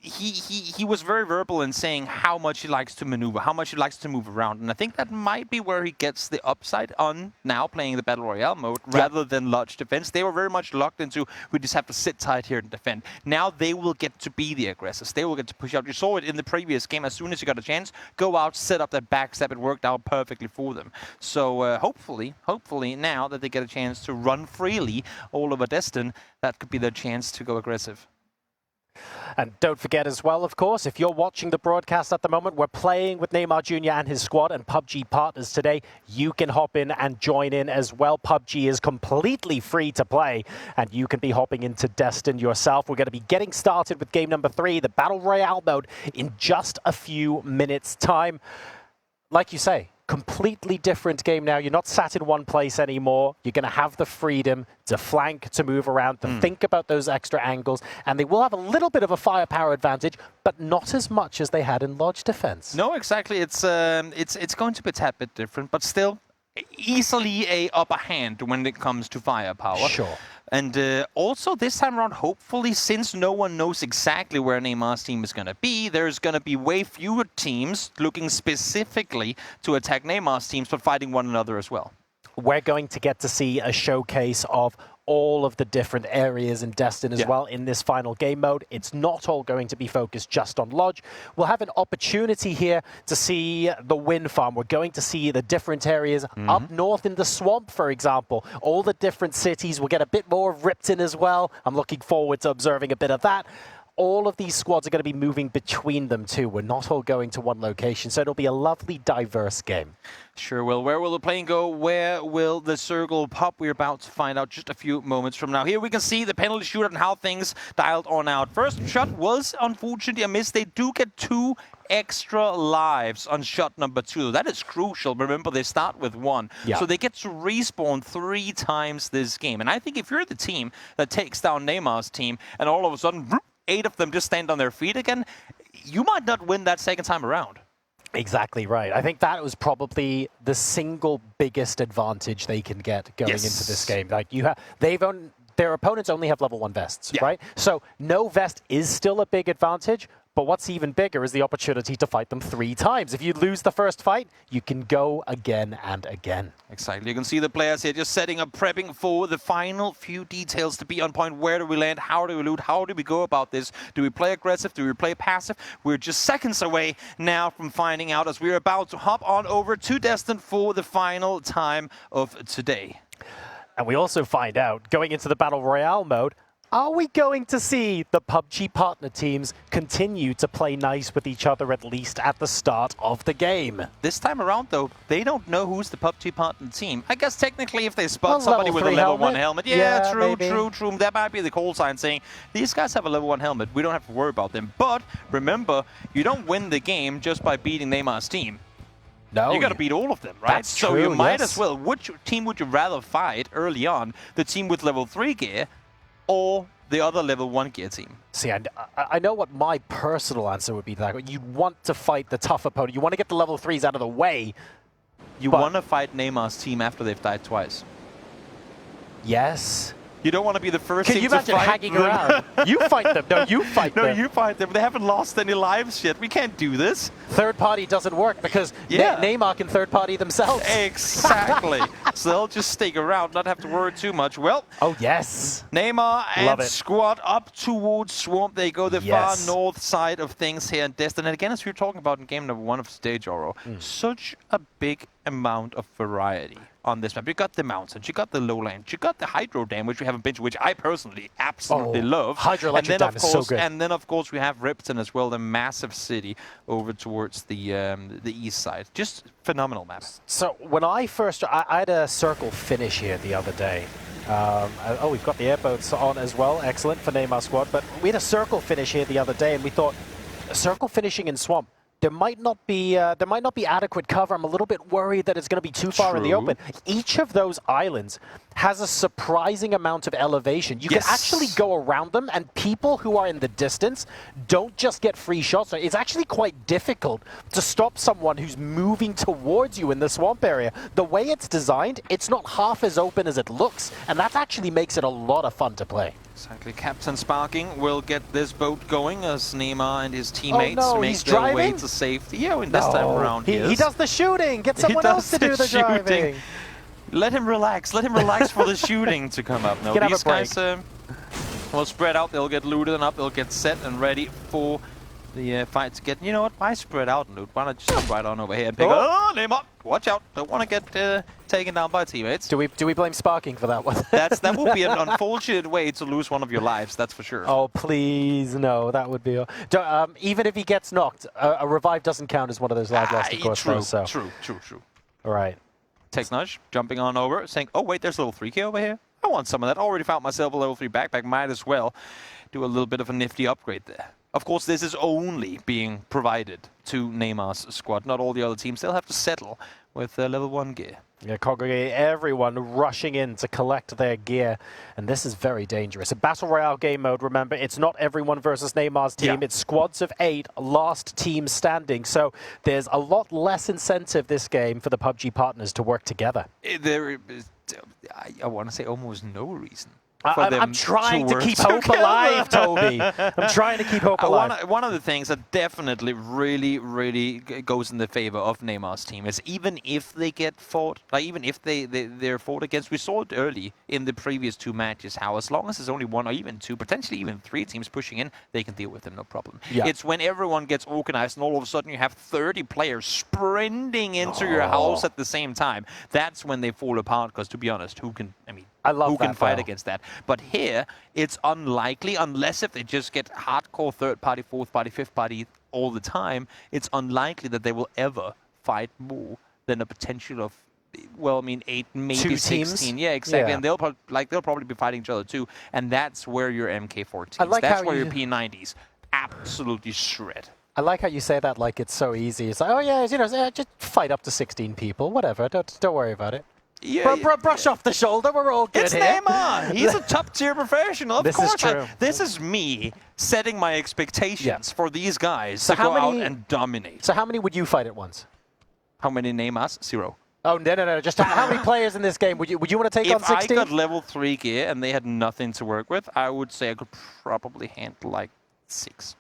he was very verbal in saying how much he likes to maneuver, how much he likes to move around. And I think that might be where he gets the upside on now playing the Battle Royale mode rather than lodge defense. They were very much locked into, we just have to sit tight here and defend. Now they will get to be the aggressors. They will get to push out. You saw it in the previous game. As soon as you got a chance, go out, set up that backstep. It worked out perfectly for them. So hopefully now that they get a chance to run freely all over DESTON, that could be their chance to go aggressive. And don't forget as well, of course, if you're watching the broadcast at the moment, we're playing with Neymar Jr. and his squad and PUBG partners today. You can hop in and join in as well. PUBG is completely free to play, and you can be hopping into DESTON yourself. We're going to be getting started with game number 3, the Battle Royale mode, in just a few minutes' time. Like you say, completely different game now. You're not sat in one place anymore. You're going to have the freedom to flank, to move around, to think about those extra angles, and they will have a little bit of a firepower advantage, but not as much as they had in Lodge defense. No, exactly. It's going to be a tad bit different, but still easily a upper hand when it comes to firepower. Sure. And also this time around, hopefully, since no one knows exactly where Neymar's team is going to be, there's going to be way fewer teams looking specifically to attack Neymar's teams, but fighting one another as well. We're going to get to see a showcase of all of the different areas in DESTON as well in this final game mode. It's not all going to be focused just on Lodge. We'll have an opportunity here to see the wind farm. We're going to see the different areas up north in the swamp, for example. All the different cities will get a bit more ripped in as well. I'm looking forward to observing a bit of that. All of these squads are going to be moving between them too. We're not all going to one location, so it'll be a lovely, diverse game. Sure will. Where will the plane go? Where will the circle pop? We're about to find out just a few moments from now. Here we can see the penalty shootout and how things dialed on out. First shot was unfortunately a miss. They do get 2 extra lives on shot number 2. That is crucial. Remember, they start with 1. So they get to respawn 3 times this game. And I think if you're the team that takes down Neymar's team and all of a sudden 8 of them just stand on their feet again, you might not win that second time around. Exactly right. I think that was probably the single biggest advantage they can get going into this game. Like their opponents only have level 1 vests, right? So no vest is still a big advantage, but what's even bigger is the opportunity to fight them 3 times. If you lose the first fight, you can go again and again. Exactly. You can see the players here just setting up, prepping for the final few details to be on point. Where do we land? How do we loot? How do we go about this? Do we play aggressive? Do we play passive? We're just seconds away now from finding out as we're about to hop on over to DESTON for the final time of today. And we also find out, going into the Battle Royale mode, are we going to see the PUBG partner teams continue to play nice with each other, at least at the start of the game? This time around, though, they don't know who's the PUBG partner team. I guess technically if they spot somebody with a level 1 helmet. Yeah, true. That might be the call sign saying, these guys have a level 1 helmet. We don't have to worry about them. But remember, you don't win the game just by beating Neymar's team. No, you got to beat all of them, right? That's so true, you might as well. Which team would you rather fight early on? The team with level 3 gear or the other level 1 gear team? See, I know what my personal answer would be to that. You want to fight the tough opponent. You want to get the level 3s out of the way. You want to fight Neymar's team after they've died twice. Yes. You don't want to be the first team to fight. Can you imagine hanging around? You fight them. No, you fight them. No, you fight them. They haven't lost any lives yet. We can't do this. Third party doesn't work because Neymar can third party themselves. Exactly. So they'll just stick around, not have to worry too much. Well, oh yes, Neymar and squad up towards Swamp. They go the far north side of things here in DESTON. And again, as we were talking about in game number 1 of today, Joro, such a big amount of variety on this map. You got the mountains, you got the lowlands, you got the hydro dam, which we haven't been to, which I personally absolutely love. Hydroelectric dam is so good. And then of course we have Ripton as well, the massive city over towards the east side. Just phenomenal map. So when I had a circle finish here the other day. We've got the airboats on as well. Excellent for Neymar squad. But we had a circle finish here the other day, and we thought circle finishing in Swamp. There might not be adequate cover. I'm a little bit worried that it's going to be too far in the open. Each of those islands has a surprising amount of elevation. You can actually go around them, and people who are in the distance don't just get free shots. So it's actually quite difficult to stop someone who's moving towards you in the swamp area. The way it's designed, it's not half as open as it looks, and that actually makes it a lot of fun to play. Exactly. Captain Sparking will get this boat going as Neymar and his teammates make he's their way driving? to safety. Yeah, this time around he does the shooting. Get someone else to do the driving. Let him relax. Let him relax for the shooting to come up. No, these guys will spread out. They'll get looted and up. They'll get set and ready for the fight to get. You know what? Why spread out and loot? Why not just jump right on over here and pick up? Oh, Neymar! Watch out! Don't want to get taken down by teammates. Do we blame Sparking for that one? That would be an unfortunate way to lose one of your lives. That's for sure. Oh please, no! That would be. Even if he gets knocked, a revive doesn't count as one of those live lost, of course. True. All right. Takes nudge, jumping on over, saying, "Oh wait, there's a level 3K over here. I want some of that. Already found myself a level 3 backpack. Might as well do a little bit of a nifty upgrade there." Of course, this is only being provided to Neymar's squad. Not all the other teams. They'll have to settle with level 1 gear. Yeah, congregate everyone rushing in to collect their gear, and this is very dangerous. A Battle Royale game mode, remember, it's not everyone versus Neymar's team. Yeah. It's squads of 8, last team standing. So there's a lot less incentive this game for the PUBG partners to work together. There is, I want to say, almost no reason. I'm trying to keep hope alive, Toby. I'm trying to keep hope alive. One of the things that definitely really goes in the favor of Neymar's team is even if they get fought, like even if they're fought against, we saw it early in the previous 2 matches, how as long as there's only 1 or even 2, potentially even 3 teams pushing in, they can deal with them, no problem. Yeah. It's when everyone gets organized and all of a sudden you have 30 players sprinting into your house at the same time. That's when they fall apart, because to be honest, who can fight against that? But here, it's unlikely, unless if they just get hardcore third party, fourth party, fifth party all the time, it's unlikely that they will ever fight more than a potential of, well, I mean, 8, maybe 2 16. Teams? Yeah, exactly. Yeah. And they'll probably be fighting each other too. And that's where your MK14s, like that's where your P90s absolutely shred. I like how you say that like it's so easy. It's like, oh yeah, just fight up to 16 people, whatever. Don't worry about it. Yeah, brush off the shoulder. We're all good. It's here. Neymar. He's a top-tier professional. Of course, is true. This is me setting my expectations for these guys to go out and dominate. So how many would you fight at once? How many Neymars? 0. Oh no! Just how many players in this game would you want to take on 16? If I got level 3 gear and they had nothing to work with, I would say I could probably handle like 6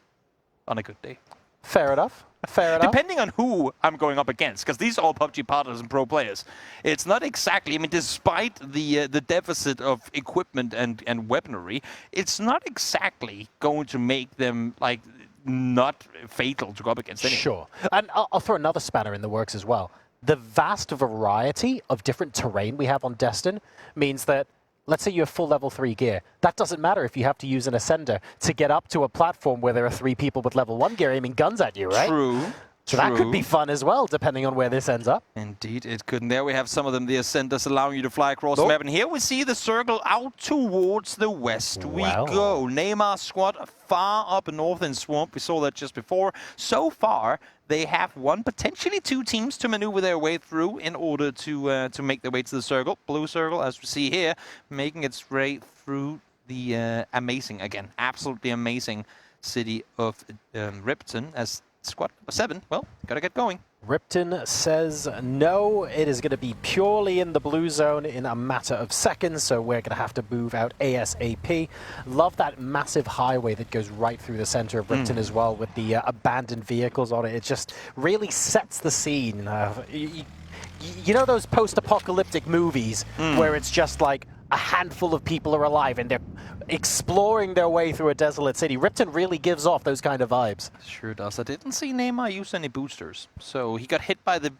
on a good day. Fair enough. Fair enough. Depending on who I'm going up against, because these are all PUBG partners and pro players. It's not exactly, I mean, despite the deficit of equipment and weaponry, it's not exactly going to make them, like, not fatal to go up against anyone. Sure. And I'll throw another spanner in the works as well. The vast variety of different terrain we have on Destin means that, let's say you have full level 3 gear. That doesn't matter if you have to use an ascender to get up to a platform where there are 3 people with level 1 gear aiming guns at you, right? True. So that could be fun as well, depending on where this ends up. Indeed, it could. And there we have some of them, the ascenders allowing you to fly across the map. And here we see the circle out towards the west. We go. Neymar squad far up north in Swamp. We saw that just before. So far, they have 1, potentially 2 teams to maneuver their way through in order to make their way to the circle. Blue circle, as we see here, making its way through the amazing, again, absolutely amazing city of Ripton as squad 7. Well, gotta get going. Ripton says no, it is going to be purely in the blue zone in a matter of seconds, so we're going to have to move out ASAP. Love that massive highway that goes right through the center of Ripton as well, with the abandoned vehicles on it. It just really sets the scene. You know those post-apocalyptic movies where it's just like a handful of people are alive and they're exploring their way through a desolate city? Ripton really gives off those kind of vibes. Sure does. I didn't see Neymar use any boosters, so he got hit by the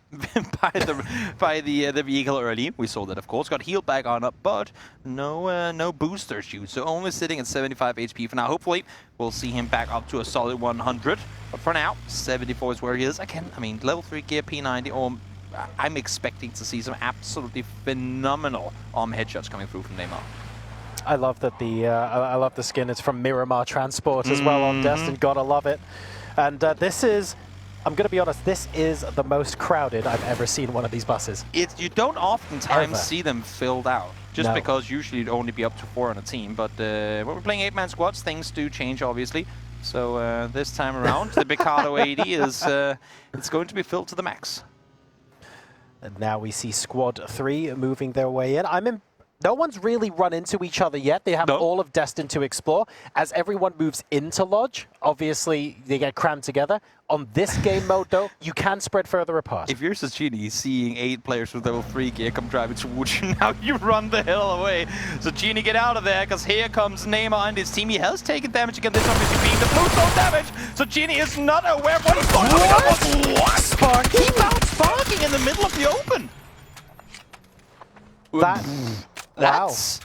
by the vehicle early. We saw that, of course. Got healed back on up, but no boosters used. So only sitting at 75 HP for now. Hopefully, we'll see him back up to a solid 100. But for now, 74 is where he is. Again, I mean, level 3 gear, P90, or I'm expecting to see some absolutely phenomenal headshots coming through from Neymar. I love that I love the skin. It's from Miramar Transport as well on Destin. Gotta love it. And this is, I'm gonna be honest, this is the most crowded I've ever seen one of these buses. You don't oftentimes see them filled out, just because usually you'd only be up to 4 on a team. But when we're playing 8-man squads, things do change, obviously. So this time around, the Mikado 80 is it's going to be filled to the max. And now we see Squad 3 moving their way in. No one's really run into each other yet. They have all of DESTON to explore. As everyone moves into Lodge, obviously they get crammed together. On this game mode, though, you can spread further apart. If you're Zucchini, seeing 8 players with level 3 gear come driving towards you, now you run the hell away. Zucchini, get out of there, because here comes Neymar and his team. He has taken damage again, this obviously being the blue zone damage. Zucchini is not aware of what he's going on. What? Sparking? He found Sparking in the middle of the open. That's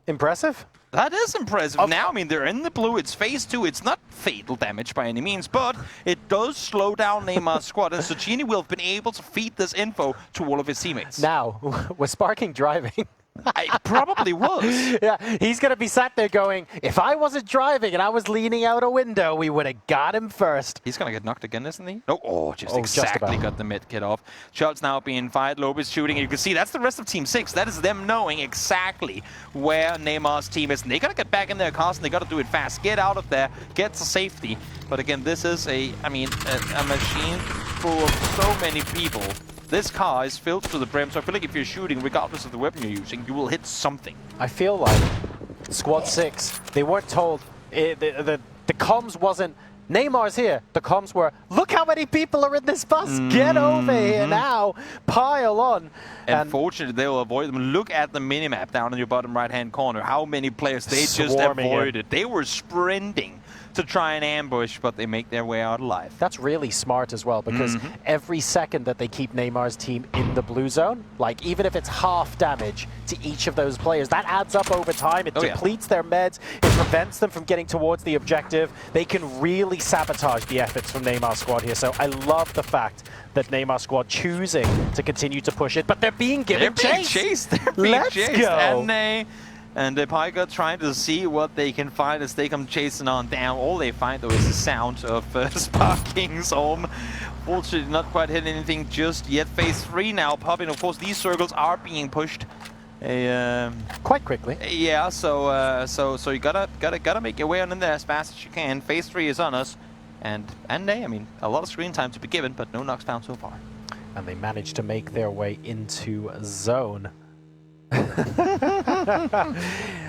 impressive. That is impressive. Now, I mean, they're in the blue. It's phase 2. It's not fatal damage by any means, but it does slow down Neymar's squad. And Zucchini will have been able to feed this info to all of his teammates. Now, was Sparking driving? I probably was. Yeah, he's going to be sat there going, if I wasn't driving and I was leaning out a window, we would have got him first. He's going to get knocked again, isn't he? No, just exactly got the mid kit off. Shots now being fired. Lopez shooting. You can see that's the rest of Team 6. That is them knowing exactly where Neymar's team is. And they got to get back in their cars, and they got to do it fast. Get out of there. Get to safety. But again, this is a machine full of so many people. This car is filled to the brim, so I feel like if you're shooting, regardless of the weapon you're using, you will hit something. I feel like Squad 6, they weren't told, the comms wasn't, Neymar's here. The comms were, look how many people are in this bus, get over here now, pile on. And fortunately, they will avoid them. Look at the minimap down in your bottom right-hand corner, how many players they just avoided. They were sprinting to try and ambush, but they make their way out alive. That's really smart as well, because every second that they keep Neymar's team in the blue zone, like even if it's half damage to each of those players, that adds up over time. It depletes their meds, it prevents them from getting towards the objective. They can really sabotage the efforts from Neymar's squad here, so I love the fact that Neymar's squad choosing to continue to push it, but they're being given chase. They're being chased. And the Piker trying to see what they can find as they come chasing on down. All they find, though, is the sound of Sparking's home. Fortunately, not quite hitting anything just yet. Phase 3 now popping. Of course, these circles are being pushed quite quickly. Yeah, so you gotta make your way on in there as fast as you can. Phase 3 is on us, and I mean, a lot of screen time to be given, but no knocks found so far. And they managed to make their way into zone.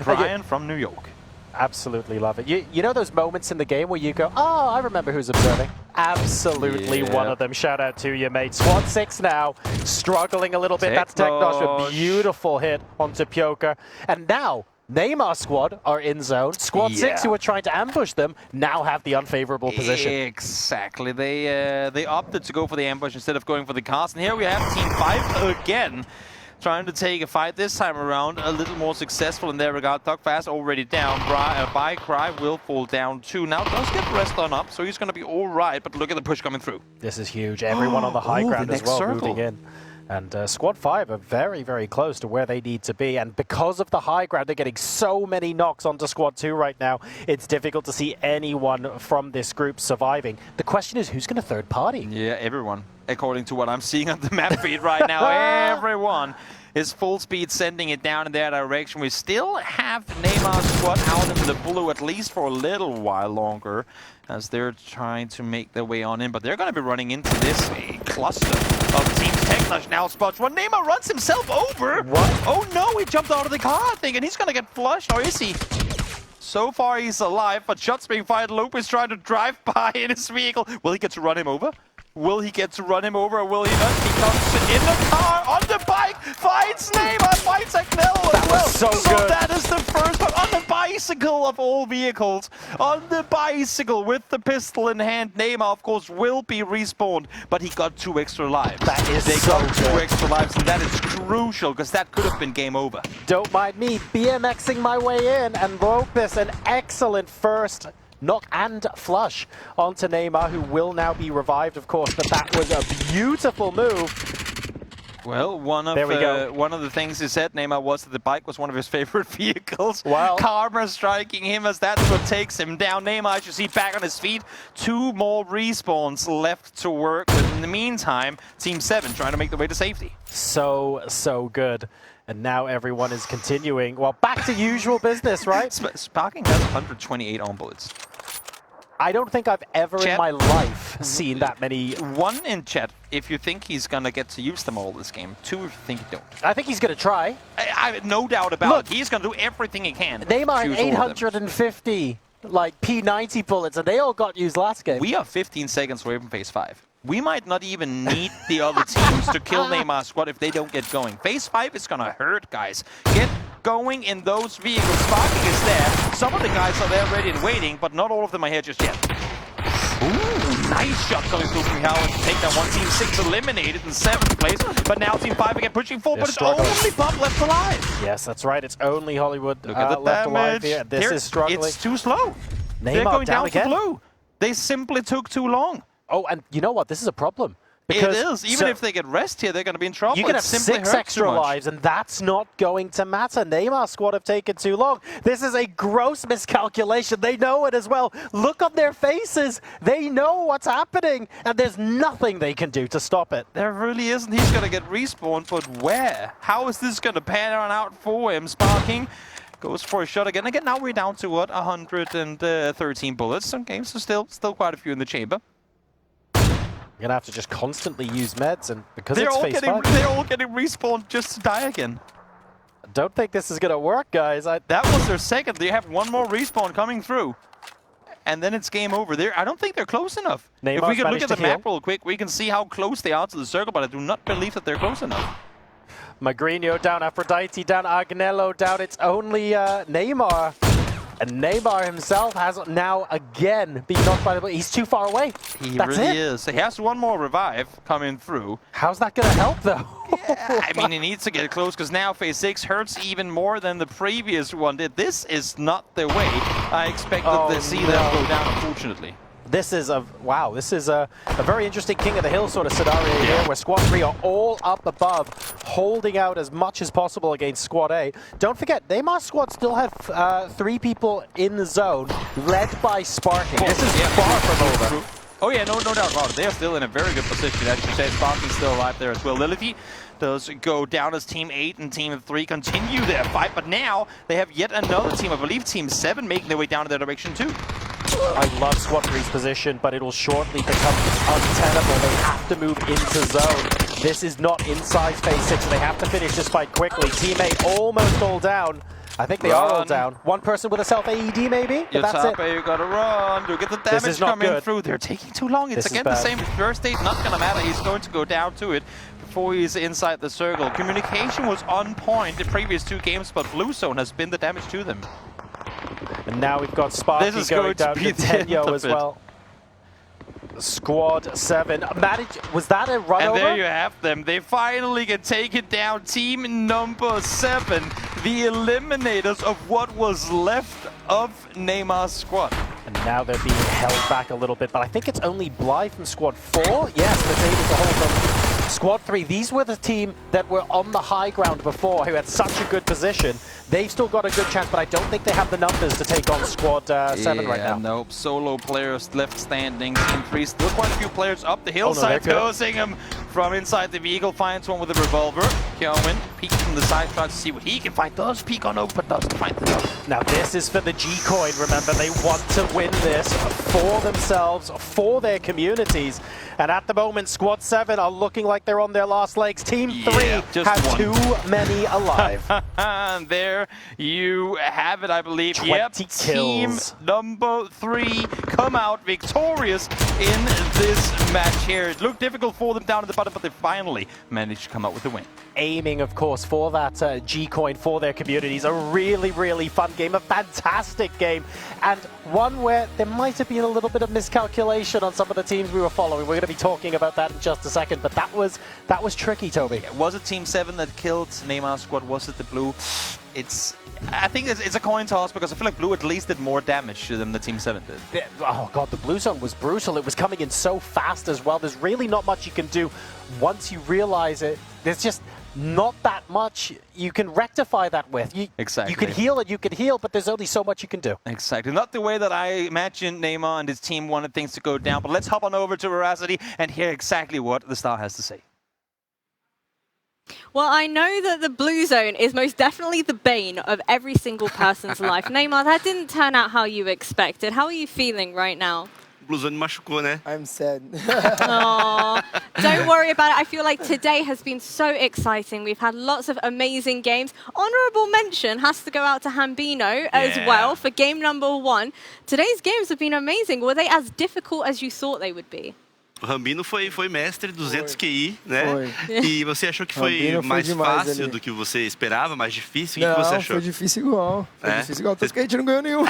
Brian from New York. Absolutely love it. You know those moments in the game where you go, oh, I remember who's observing. Absolutely one of them. Shout out to you, mate. Squad 6 now, struggling a little bit. That's Technosh, a beautiful hit onto Pjoker. And now, Neymar's squad are in zone. Squad 6, who were trying to ambush them, now have the unfavorable position. Exactly. They opted to go for the ambush instead of going for the cast. And here we have Team 5 again, trying to take a fight this time around, a little more successful in their regard. Dogfast already down. Cry will fall down too. Now does get rest on up, so he's going to be all right, but look at the push coming through. This is huge. Everyone on the high ground as well moving in. And Squad 5 are very, very close to where they need to be. And because of the high ground, they're getting so many knocks onto Squad 2 right now. It's difficult to see anyone from this group surviving. The question is, who's going to third party? Yeah, everyone. According to what I'm seeing on the map feed right now, everyone is full speed sending it down in their direction. We still have Neymar's squad out in the blue, at least for a little while longer, as they're trying to make their way on in. But they're going to be running into this cluster of teams. Technosh now spots one. Neymar runs himself over. What? Oh no, he jumped out of the car, I think, and he's going to get flushed, or is he? So far, he's alive, but shots being fired. Lopez trying to drive by in his vehicle. Will he get to run him over? Will he get to run him over, or will he not? He comes in the car, on the bike, fights Neymar, fights Agnello as well. So good. That is the first one on the bicycle of all vehicles. On the bicycle with the pistol in hand. Neymar, of course, will be respawned, but he got 2 extra lives. That is They so got 2 extra lives, and that is crucial, because that could have been game over. Don't mind me BMXing my way in, and Lopez, an excellent first knock and flush onto Neymar, who will now be revived, of course, but that was a beautiful move. Well, one of the things he said, Neymar, was that the bike was one of his favorite vehicles. Well, Karma striking him as that's what takes him down. Neymar, as you see, back on his feet. 2 more respawns left to work with. In the meantime, Team 7 trying to make their way to safety. So good. And now everyone is continuing. Well, back to usual business, right? Sparking has 128 on bullets. I don't think I've ever in Chat. my life seen that many. 1 in chat if you think he's going to get to use them all this game. 2 if you think you don't. I think he's going to try. I have no doubt about it. He's going to do everything he can. Neymar to had use all of them. 850 like P90 bullets, and they all got used last game. We are 15 seconds away from phase 5. We might not even need the other teams to kill Neymar's squad if they don't get going. Phase 5 is going to hurt, guys. Get going in those vehicles. Sparking is there. Some of the guys are there ready and waiting, but not all of them are here just yet. Ooh, nice shot coming through from Howard to take that one. Team 6 eliminated in 7th place, but now Team 5 again pushing forward, but it's only Pop left alive. Yes, that's right. It's only Hollywood Look at the left alive damage. here. This is struggling. It's too slow. Neymar They're going down again. to blue. They simply took too long. Oh, and you know what? This is a problem. It is. Even if they get rest here, they're going to be in trouble. You can have simply 6 hurts extra too much. lives, and that's not going to matter. Neymar's squad have taken too long. This is a gross miscalculation. They know it as well. Look on their faces. They know what's happening, and there's nothing they can do to stop it. There really isn't. He's going to get respawned, but where? How is this going to pan out for him? Sparking goes for a shot again. Again, now we're down to, what, 113 bullets. Some games are still quite a few in the chamber. You're going to have to just constantly use meds, and because They're it's all phase getting 5, they're all getting respawned just to die again. I don't think this is going to work, guys. That was their second. They have one more respawn coming through. And then it's game over. I don't think they're close enough. Neymar's if we could look managed at the to heal. map real quick, we can see how close they are to the circle, but I do not believe that they're close enough. Magrinho down, Aphrodite down, Agnello down. It's only Neymar. And Neymar himself has now again been knocked by the... He's too far away. He That's really it. is. He has one more revive coming through. How's that going to help, though? I mean, he needs to get close because now phase 6 hurts even more than the previous one did. This is not the way I expected to see them go down, unfortunately. This is a very interesting King of the Hill sort of scenario here, where Squad 3 are all up above, holding out as much as possible against Squad A. Don't forget, Neymar's squad still have 3 people in the zone, led by Sparking. This is far from over. Oh yeah, no doubt about it. They are still in a very good position. As you said, Sparking's still alive there as well. Lilith does go down as Team 8 and Team 3 continue their fight, but now they have yet another team, I believe Team 7, making their way down in their direction too. I love Squad 3's position, but it will shortly become untenable. They have to move into zone. This is not inside phase 6, so they have to finish this fight quickly. Team 8 almost all down. I think they are all down. One person with a self-AED maybe, but that's it. You gotta run. Do get the damage coming through. They're taking too long. It's again the same first stage. Not gonna matter. He's going to go down to it before he's inside the circle. Communication was on point the previous 2 games, but Blue Zone has been the damage to them. And now we've got Sparky going down to Tenyo as well. Squad 7. Was that a run and over? there you have them. They finally can take it down. Team number 7, the eliminators of what was left of Neymar's squad. And now they're being held back a little bit, but I think it's only Blythe from Squad 4. Yes, that's able to hold them. Squad 3, these were the team that were on the high ground before, who had such a good position. They've still got a good chance, but I don't think they have the numbers to take on Squad 7 right now. Nope. Solo players left standing. Team 3, still quite a few players up the hillside. Singham from inside the vehicle finds one with a revolver. Kjellman peeks from the side, tries to see what he can find. Does peek on over, but doesn't find the gun. Now this is for the G-Coin, remember. They want to win this for themselves, for their communities. And at the moment, Squad 7 are looking like they're on their last legs. Team 3 have too many alive. And there you have it, I believe. 20 kills. Team number 3 come out victorious in this match here. It looked difficult for them down at the bottom, but they finally managed to come out with the win. Aiming, of course, for that G-Coin for their communities. A really, really fun game, a fantastic game, and one where there might have been a little bit of miscalculation on some of the teams we were following. We're going to be talking about that in just a second, but that was tricky, Toby. Was it Team 7 that killed Neymar's squad? Was it the Blue? I think it's a coin toss, because I feel like Blue at least did more damage to them than Team 7 did. Oh god, the Blue Zone was brutal. It was coming in so fast as well. There's really not much you can do once you realize it. There's just not that much you can rectify that with. Exactly. You can heal it, you can heal, but there's only so much you can do. Exactly. Not the way that I imagined Neymar and his team wanted things to go down, but let's hop on over to Veracity and hear exactly what the star has to say. Well, I know that the blue zone is most definitely the bane of every single person's life. Neymar, that didn't turn out how you expected. How are you feeling right now? Blusão machucou, né? I'm sad. Aww. Don't worry about it. I feel like today has been so exciting. We've had lots of amazing games. Honorable mention has to go out to Hambino as well for game number 1. Today's games have been amazing. Were they as difficult as you thought they would be? O Rambino foi mestre 200 QI, né? Foi. E você achou que foi mais fácil do que você esperava, mais difícil? O que você achou? Foi difícil igual. Foi difícil igual, tanto que a gente não ganhou nenhum.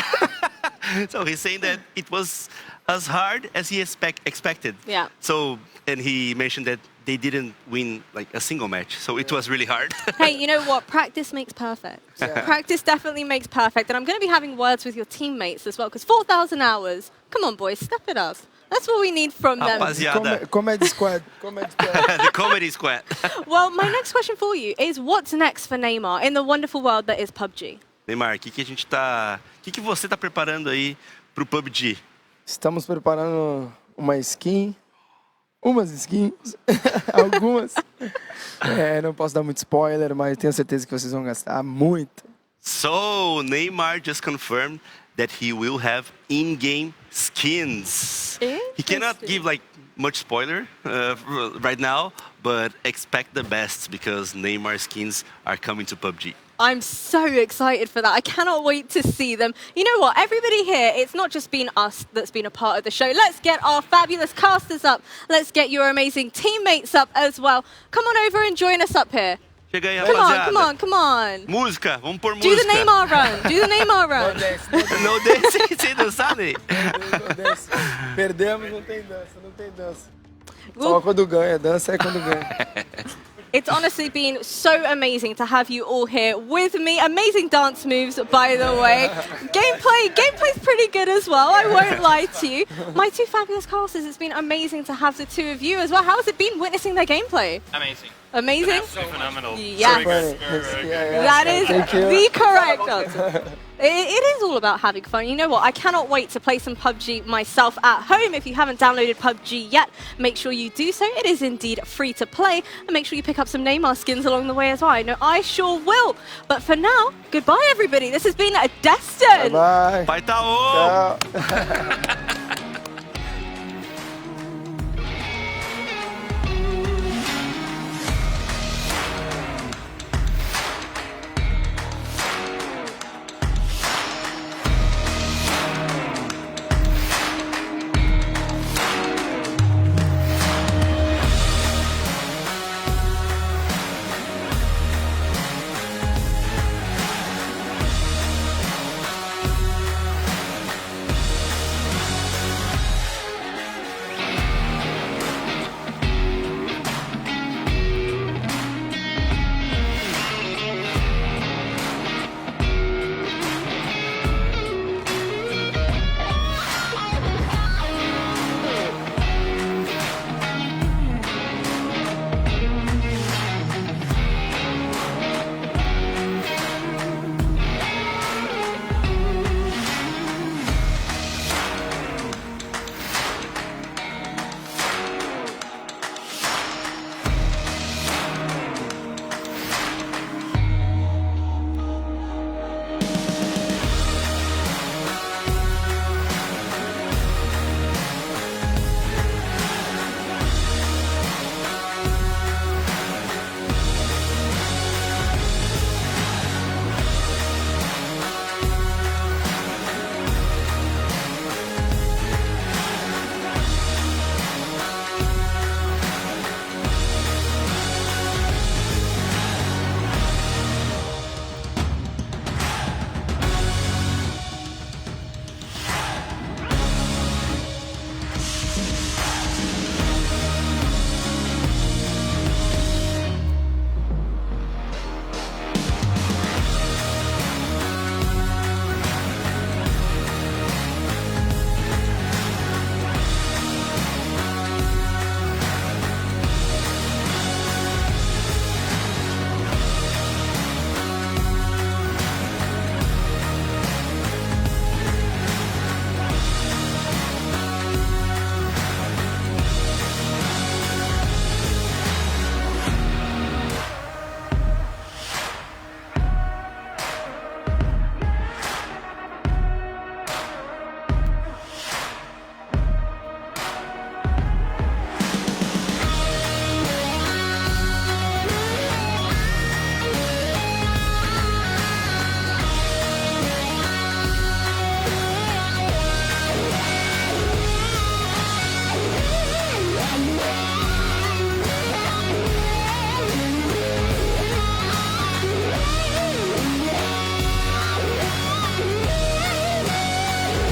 So he's saying that it was as hard as he expected. Yeah. So, and he mentioned that they didn't win like a single match, so it was really hard. Hey, you know what? Practice makes perfect. Yeah. Practice definitely makes perfect. And I'm going to be having words with your teammates as well, because 4,000 hours. Come on, boys, step it up. That's what we need from them. Rapaziada. Comedy Squad. Comedy Squad. The comedy squad. Well, my next question for you is, what's next for Neymar in the wonderful world that is PUBG? Neymar, o que você tá preparando aí pro PUBG? Estamos preparando umas skins, algumas. Não posso dar muito spoiler, mas tenho certeza que vocês vão gastar muito. So, Neymar just confirmed that he will have in-game skins. He cannot give like much spoiler right now, but expect the best because Neymar skins are coming to PUBG. I'm so excited for that. I cannot wait to see them. You know what? Everybody here, it's not just been us that's been a part of the show. Let's get our fabulous casters up. Let's get your amazing teammates up as well. Come on over and join us up here. Chega aí, Come on, rapaziada. come on, come on. Música, vamos pôr Do música. the Neymar run. Do the Neymar run. Não desce sem dançar, Ney. Perdemos, não tem dança. Só quando ganha, dança é quando ganha. It's honestly been so amazing to have you all here with me. Amazing dance moves, by the way. Gameplay's pretty good as well, I won't lie to you. My two fabulous casters, it's been amazing to have the two of you as well. How has it been witnessing their gameplay? Amazing. Amazing? Phenomenal. Yes. That is the correct answer. It is all about having fun. You know what? I cannot wait to play some PUBG myself at home. If you haven't downloaded PUBG yet, make sure you do so. It is indeed free to play. And make sure you pick up some Neymar skins along the way as well. I know I sure will. But for now, goodbye, everybody. This has been DESTON. Bye. Vai tá on. Tchau.